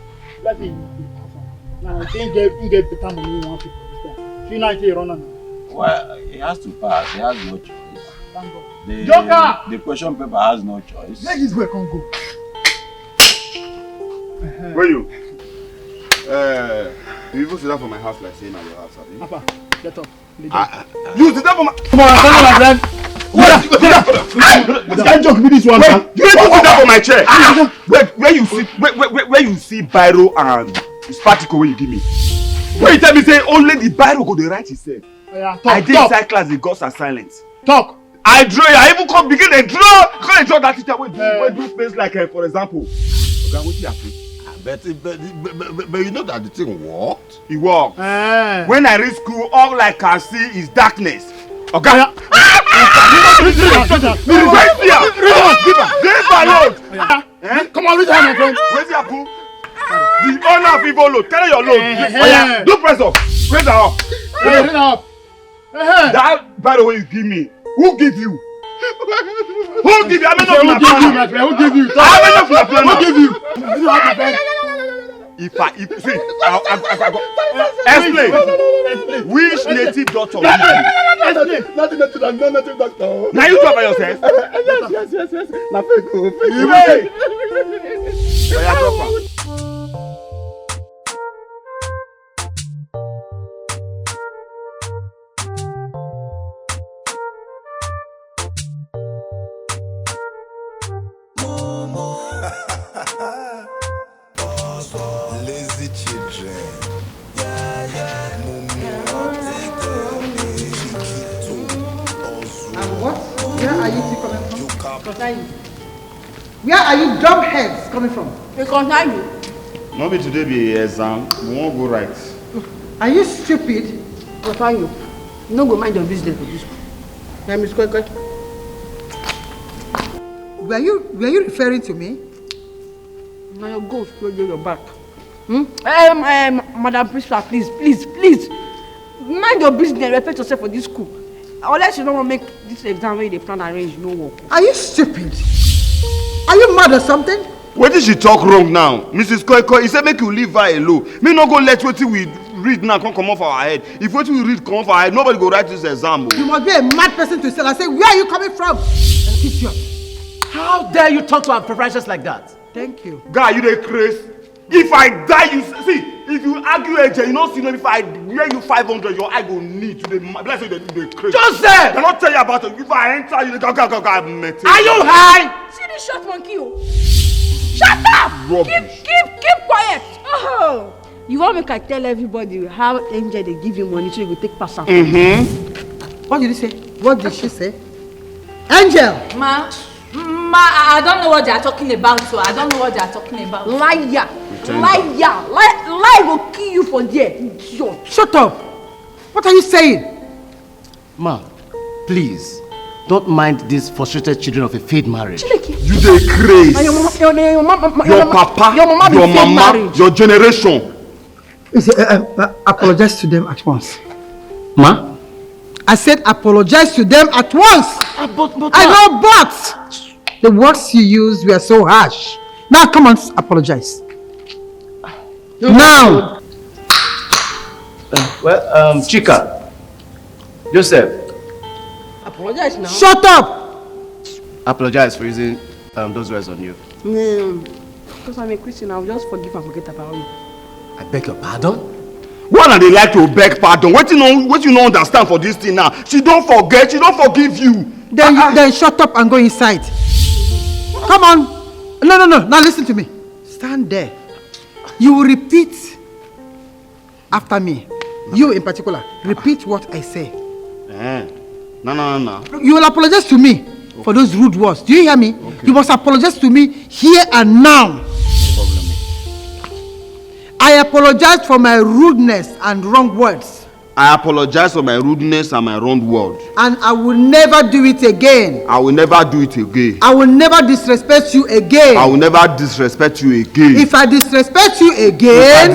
let me. Now I think you get better money you want people this time. 390 runner now. Well, he has to pass. He has no choice. Thank God. Joker! The question paper has no choice. Let this boy come go. Where you? You even sit down for my house like saying at your house, have you? Papa, get up. You sit down for my. Come on, stand up, my friend. What can't joke with this one, man? You need to sit down for my chair. Where you see biro and particle where you give me? Where you tell me say only the biro go the right himself. I did inside class, the gods are silent. Talk. I even come begin to draw. Come draw that teacher wey do things like for example. Okay, what happen? But you know that the thing worked? It worked. When I reach school, all I can see is darkness. Okay? Come on, reach out, my friend. Where's your pool? The owner of Evo load. Carry your load. Do press up. Raise her up. Raise her up. That, by the way, you give me. Who give you? Who give you? How many of you? Who give you? How many of you? Who give you? See, explain. Which native doctor? Nothing doctor. Now you talk by yourself. Yes. Na fake. Lazy children. And what? Where are you two coming from? Where are you dumb heads coming from? Because now you. Not be today be exam. We won't go right. Are you stupid? Because you no go mind your business for this. Miss Kwekwe. Were you referring to me? Now your ghost will go your back. Madam Principal, please. Mind your business, respect yourself for this school. Unless you don't want to make this exam where they plan arrange, no work. Are you stupid? Are you mad or something? Where did she talk wrong now? Mrs. Koiko, he said make you leave her alone. Me no go let what we read now come off our head. If what we read come off our head, nobody go write this exam. You must be a mad person to say, I say, where are you coming from? How dare you talk to our professors like that? Thank you. Guy, you dey craze. If I die, you see. If you argue AJ, you know, see, if I wear you 500, your eye go need to the bless you, they crazy. Just say! I not tell you about it. If I enter, you go. Are you high? See this short monkey, oh. Shut up! Rubbish. Keep quiet. Oh, you want me to tell everybody how Angel they give you money so you go take pass out? What did you say? What did she say? Angel! Ma, I don't know what they are talking about, so I don't know what they are talking about. Liar will kill you for there. Idiot. Shut up! What are you saying? Ma, please, don't mind these frustrated children of a failed marriage. You dey craze. Your papa, your mama, your generation. Apologize to them at once. Ma? I said apologize to them at once. But I know, but the words you used were so harsh. Now come on, apologize. Now. Chika, Joseph. Apologize now. Shut up! Apologize for using those words on you. Because I'm a Christian, I'll just forgive and forget about you. I beg your pardon? Why not they like to beg pardon? What you don't understand for this thing now? She don't forget, she don't forgive you. Then shut up and go inside. Come on. No. Now listen to me. Stand there. You will repeat after me. You in particular. Repeat what I say. No. You will apologize to me for those rude words. Do you hear me? Okay. You must apologize to me here and now. I apologize for my rudeness and wrong words. I apologize for my rudeness and my wrong words. And I will never do it again. I will never do it again. I will never disrespect you again. I will never disrespect you again. If I disrespect you again,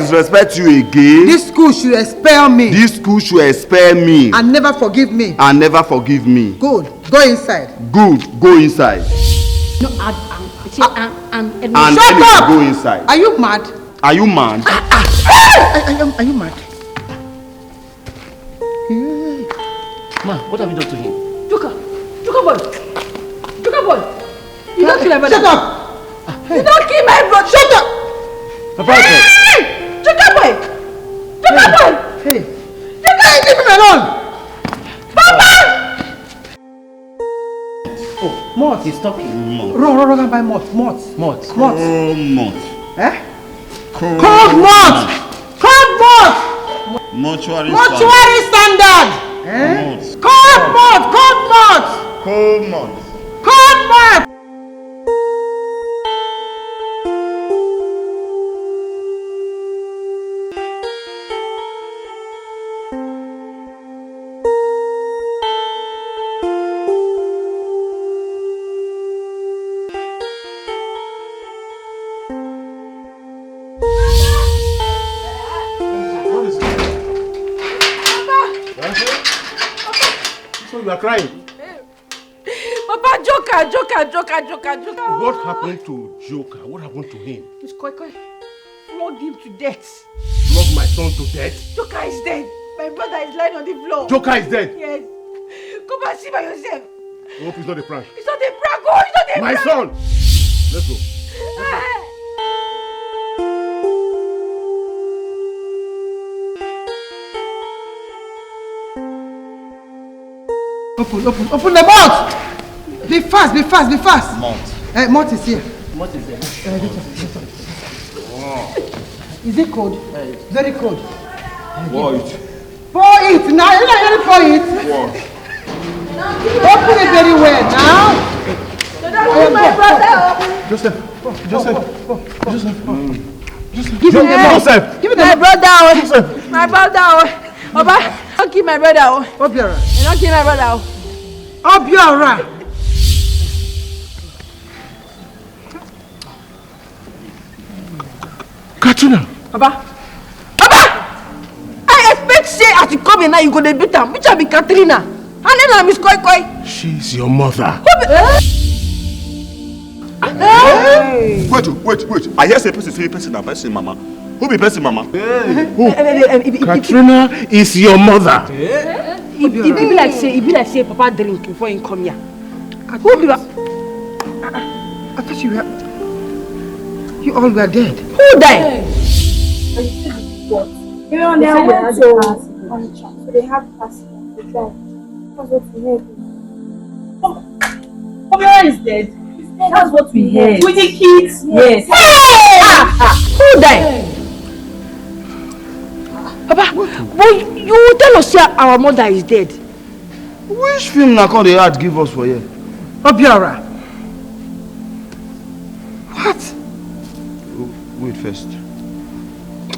this school should expel me. This school should expel me. And never forgive me. And never forgive me. Good. Go inside. Good. Go inside. No, and shut up! Go inside. Are you mad? Are you mad? Are you mad? Ma, what have you done to him? Joker boy. You don't kill my brother. Shut up! You don't kill my brother. Shut up! Papa, Joker boy. Hey, leave him alone! Papa! Oh, Mort is talking. Run and buy Mort. Mort. Eh? Cold Mort! Mortuary standard! Eh? Cold Mort! You are crying. Papa, Joker. What happened to Joker? What happened to him? Miss Koi, flog him to death. Flog my son to death? Joker is dead. My brother is lying on the floor. Joker is dead? Yes. Come and see by yourself. I hope it's not a prank. It's not a prank. Oh, it's not a my prank. My son! Let's go. Open the mouth! Be fast! Mort. Mort is here. Mort is there. Is it cold? Very cold. Pour it. Pour it now. You're not going to pour it. What? Open it very well now. My brother. Joseph. Give him the mouth. Give him the brother. Joseph. My brother. Baba, don't kill my brother. Obiora. Don't kill my brother. Obiora. Katrina. Baba. I expect say as you come in now you go to beat am. Which will be Katrina. Her name is Koi. She's your mother. Hey. Wait. I hear say person na person mama. Who be person mama? Katrina is your mother. It be like say Papa drink before he come here. Who be that? I thought you all were dead. Who died? They had so they have accident. They died. That's what we heard. Papa is dead. That's what we heard. With the kids? Yes. Hey! Who died? Papa, but you tell us here our mother is dead. Which film na come dey hard give us for here? Obiora. What? Wait first.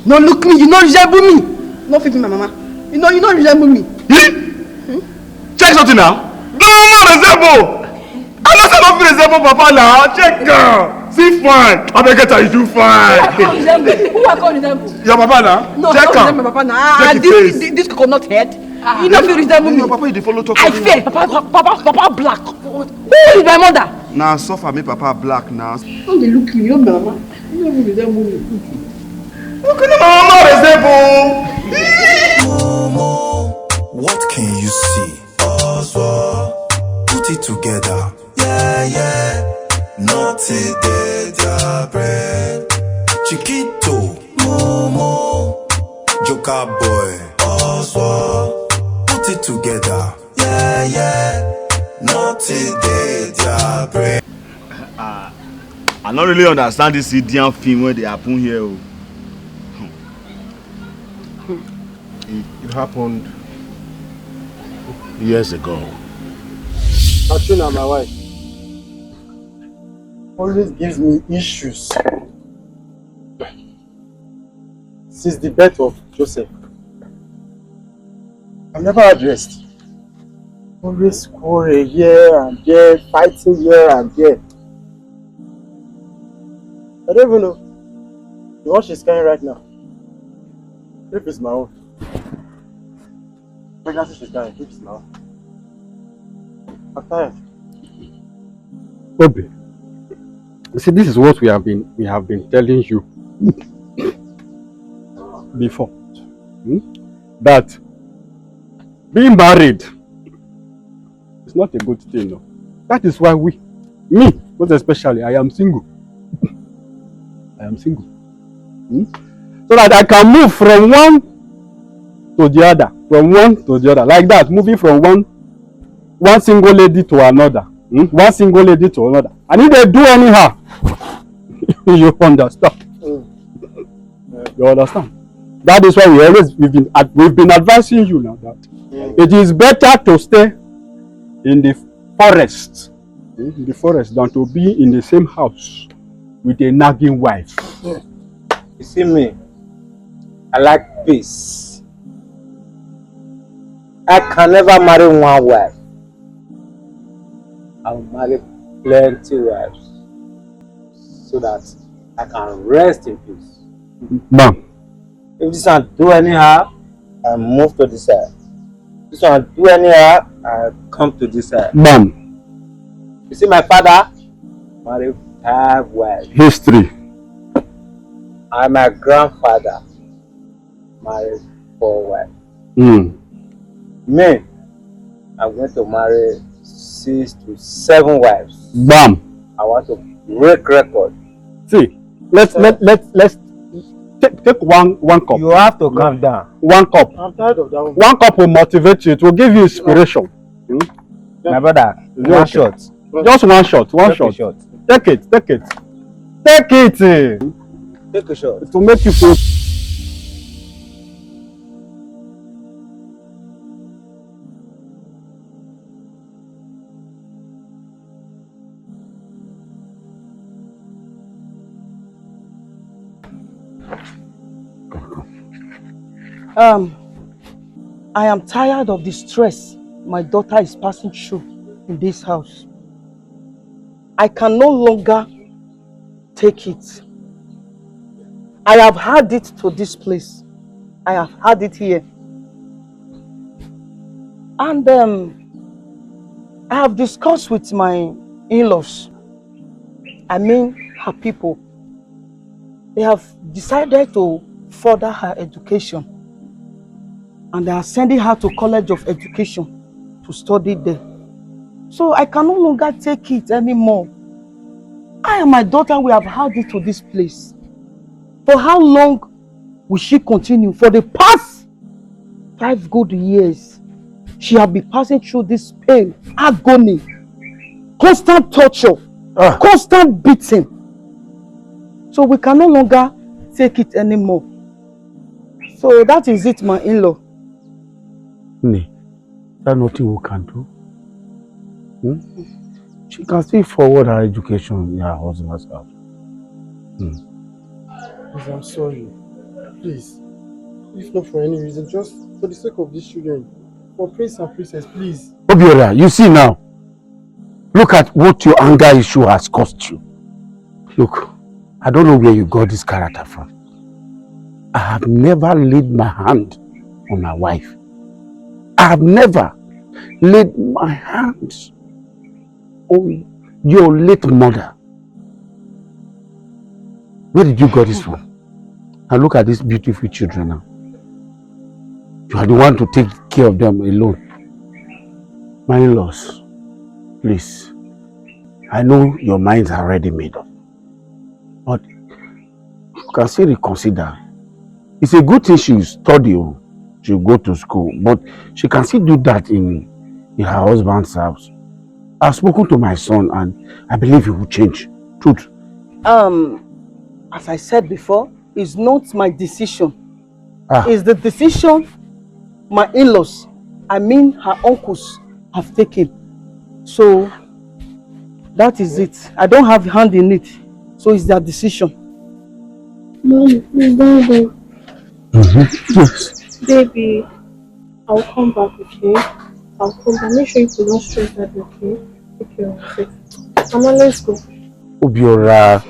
No, look me. You don't resemble me. No fit my mama. You don't resemble me. Check something now. No resemble. Unless I don't resemble Papa now. Check now. See fine. I beg you do fine. Who I call resemble? Your Papa now. No, check I don't resemble Papa now. This coconut head. You don't feel resemble me. Papa, you follow talk. I fear Papa black. Who is my mother? Now suffer me Papa black now. Don't they look you, my mama. You don't resemble me. Look at my mama resemble. Joker boy. Also, put it together. Yeah, yeah. Naughty day, their brain. I don't really understand this Indian film where they happen here. It happened years ago. Katrina, my wife, always gives me issues. Since the birth of Joseph, I've never had rest. Always quarrel here and there, fighting here and there. I don't even know the one she's carrying right now. If it's my own. Pregnancy she's carrying, if it's my own. I'm tired. Obi, you see, this is what we have been telling you before. That being married is not a good thing. No. That is why me, most especially, I am single. I am single. So that I can move from one to the other, like that, moving from one single lady to another, one single lady to another. And if they do anyhow, you understand. You understand? That is why we've been advising you now that it is better to stay in the forest, than to be in the same house with a nagging wife. You see me, I like peace. I can never marry one wife. I will marry plenty wives so that I can rest in peace. Ma'am. If this one do anyhow, I move to this side. This one do anyhow, I come to this side. Ma'am. You see my father married 5 wives. History. And my grandfather married 4 wives. Me, I'm going to marry 6 to 7 wives. Bam. I want to break record. See, let's take one cup. You have to calm down. One cup. I'm tired of that one. One cup will motivate you. It will give you inspiration. My brother, one shot. Just one shot. Take it. Take it. Take a shot. It will make you feel. I am tired of the stress my daughter is passing through in this house. I can no longer take it. I have had it to this place. I have had it here. And I have discussed with my in-laws. I mean her people. They have decided to further her education. And they are sending her to College of Education to study there. So I can no longer take it anymore. I and my daughter, we have had it to this place. For how long will she continue? For the past 5 good years, she has been passing through this pain, agony, constant torture, constant beating. So we can no longer take it anymore. So that is it, my in-law. There's nothing we can do. She can still forward her education in her husband's house. Please, I'm sorry. Please. If not for any reason, just for the sake of these children. For Prince and Princess, please. Obiora, you see now. Look at what your anger issue has cost you. Look, I don't know where you got this character from. I have never laid my hand on my wife. I have never laid my hands on your late mother. Where did you get this from? And look at these beautiful children now. You are the one to take care of them alone. My in-laws, please. I know your minds are already made up. But you can still reconsider. It's a good thing she study, oh. She'll go to school, but she can still do that in her husband's house. I've spoken to my son and I believe he will change. Truth. As I said before, it's not my decision. Ah. It's the decision my in-laws, I mean her uncles, have taken. So that is it. I don't have a hand in it. So it's their decision. Mom, please don't go. Yes. Baby, I'll come back, okay? I'll come back. Make sure you do not stress that, okay? Take care of yourself. Mama, let's go. Obiora.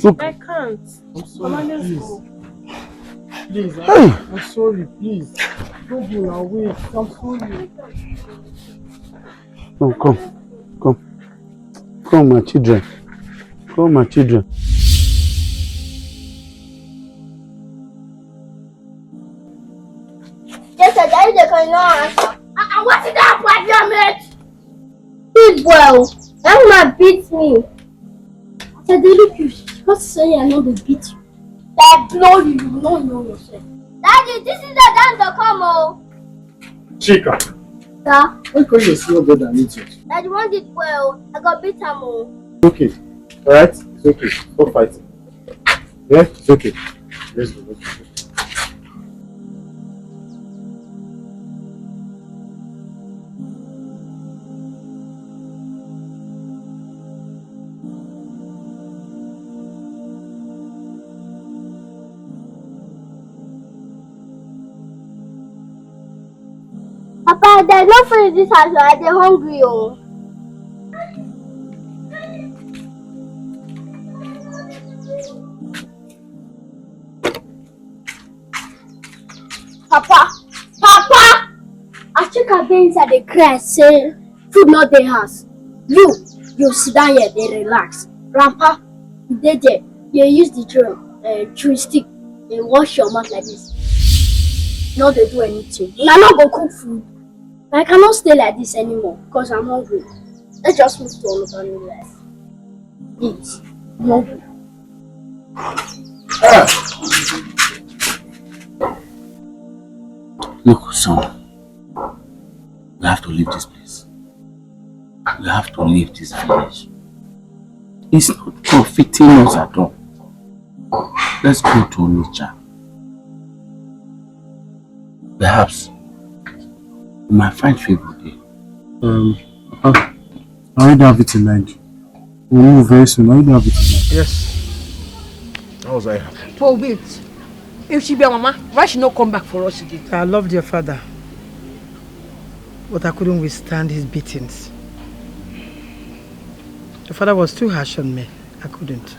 Look. I can't. I'm sorry, Mama, let's please. go. Please, Hey. I'm sorry, please. Don't go now, wait. I'm sorry. No, come. Come, my children. Come, my children. Yes, sir, there is a answer. And what is that problem, mate? Big well, that woman beat me. I said, they look you. What's saying I know they beat you? That blow you, you don't know yourself. Daddy, this is the time to come, oh. Chica. Sir? Why can't you see your brother needs you? Daddy won't did well. I got beat him, oh. Okay. Alright? It's okay. Stop fighting. Yeah? It's okay. Let's go. Papa, there's no food in this house, right? They're hungry, oh. Papa! I check her there inside the grass, say food not the house. You sit down here, they relax. Grandpa, they there. You use the chewing stick, they wash your mouth like this. No, they do anything. And I'm not gonna cook food. I cannot stay like this anymore because I'm hungry. Let's just move to another new life. Eat. I'm hungry. Look, son. We have to leave this place. We have to leave this village. It's not profiting us at all. Let's go to Onitsha. Perhaps we might find favor there. I already have it in mind. We'll move very soon. I already have it in mind. Yes. How was I happy? But wait. If she be a mama, why she not come back for us again? I loved your father, but I couldn't withstand his beatings. Your father was too harsh on me. I couldn't.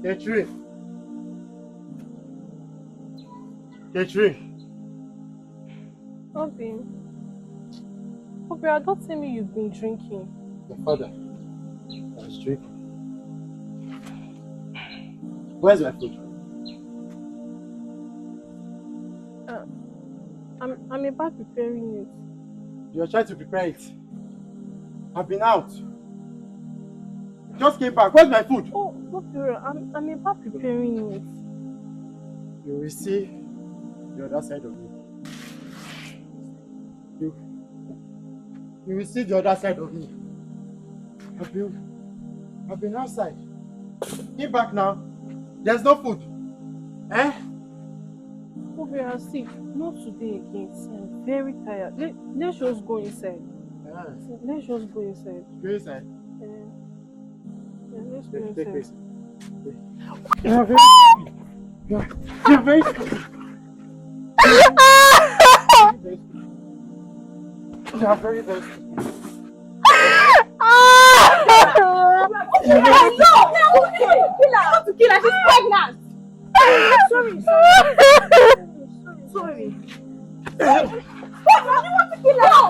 Catherine. Obi, I don't tell me you've been drinking. Your father. I was drinking. Where's my food? I'm about preparing it. You're trying to prepare it. I've been out. Just came back. Where's my food? Oh, Obi, I'm about preparing it. You will see the other side of me. You will see the other side of me. I've been outside. Get back now. There's no food. Eh? We are safe. Not today again. I'm very tired. Let's just go inside. Yeah. Let's just go inside. Go inside. Let's go Take inside. this. You're very You're very You're very Kill her. She's pregnant. Sorry. You want to kill her?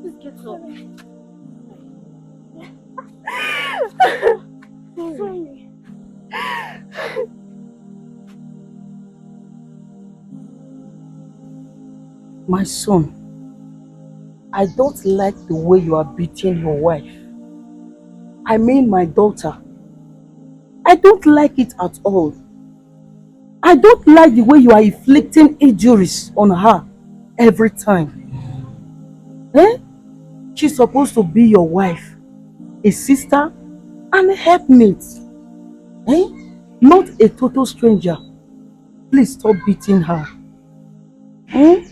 Please get up. Sorry. My son, I don't like the way you are beating your wife. I mean my daughter. I don't like it at all. I don't like the way you are inflicting injuries on her every time. Eh? She's supposed to be your wife, a sister, and a helpmate. Eh? Not a total stranger. Please stop beating her. Eh?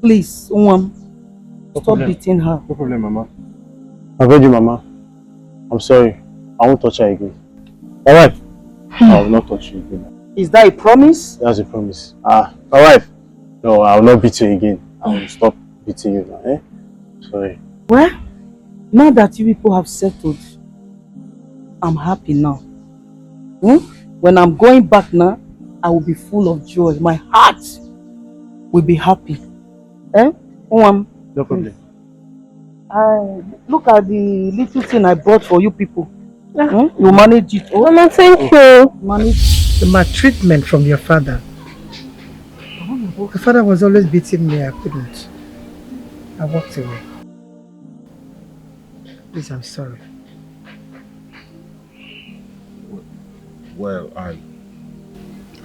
Please, stop beating her. No problem, Mama. I beg you, Mama. I'm sorry. I won't touch her again. Alright? I will not touch you again. Is that a promise? That's a promise. Alright. No, I will not beat you again. I will stop beating you now, eh? Sorry. Well, now that you people have settled, I'm happy now. When I'm going back now, I will be full of joy. My heart will be happy. Eh? No problem. Look at the little thing I brought for you people. You manage it. Oh, Mama, thank you. Manage. The maltreatment from your father. Your father was always beating me. I couldn't. I walked away. Please, I'm sorry. Well,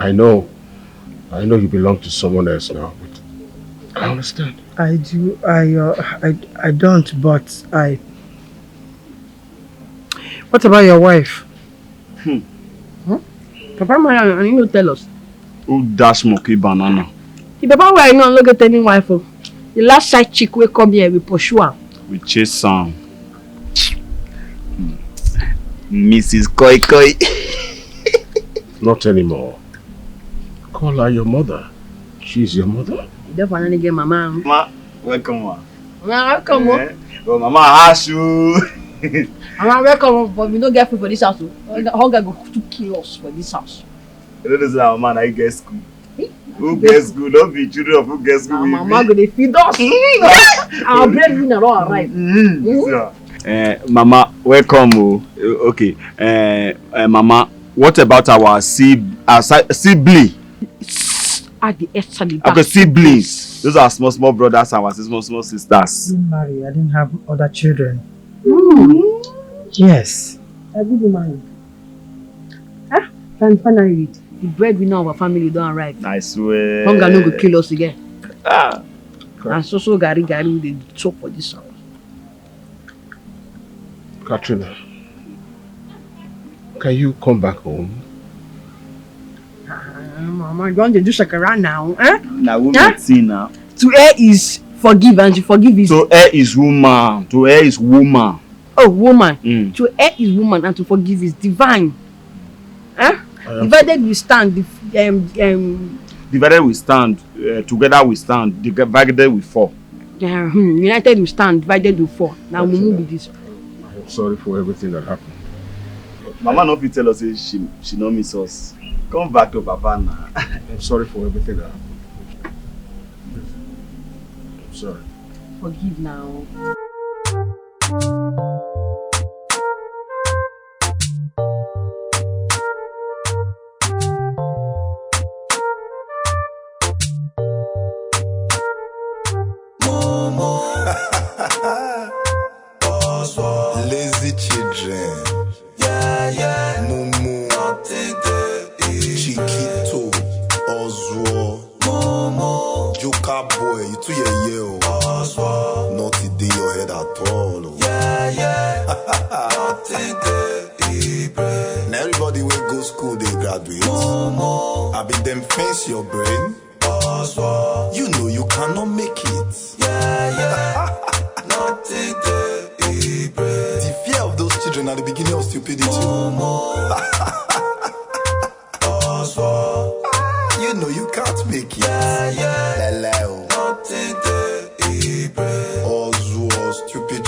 I know you belong to someone else now, but I understand. I do. I don't. But I. What about your wife? Papa Maya, you tell us. Who that smoky banana? The papa where I know look at any wife. The last side chick will come here with pursue her. We chase some. Mrs. Koi Koi. Not anymore. Call her your mother. She's your mother. You don't finally get mama. Ma, welcome, ma. Mama, welcome. Oh, mama, has you. Mama, welcome. But we don't get food for this house. Hunger go to kill us for this house. You know this is our man. I get school. Who gets school? Don't be children of who gets school. Mama go dey feed us. Our breadwinner don arrive. Mama, welcome. Okay. Mama, what about our sibling? At the actually. Okay, siblings. Those are small brothers and our small sisters. I didn't marry. I didn't have other children. Yes. I didn't marry. And finally, the breadwinner of our family don't arrive. I swear. Hunger no go kill us again. And so gari they talk for this house. Katrina, can you come back home? Mama, you want to do shakara now? Now we see now. To err is forgive and to forgive is. To err is woman. To err is woman. Oh, woman. To err is woman and to forgive is divine. Divided we stand. Divided we stand. Together we stand. Divided we fall. United we stand. Divided we fall. Now we move with this. I'm sorry for everything that happened. Mama no fit tell us she no miss us. Come back to Papa now. I'm sorry for everything that happened. I'm sorry. Forgive now. Lazy children. Yeah. Mumu. Chiquito. Ozuo. Momo. Joka boy. You too yeah. Not in your head at all. Yeah. yeah. Nothing they pray. Now everybody will go school, they graduate. I be them face your brain. You know you cannot make it. Yeah. Nothing they pray. The fear of those children at the beginning of stupidity. You know you can't make it. Yeah. Nothing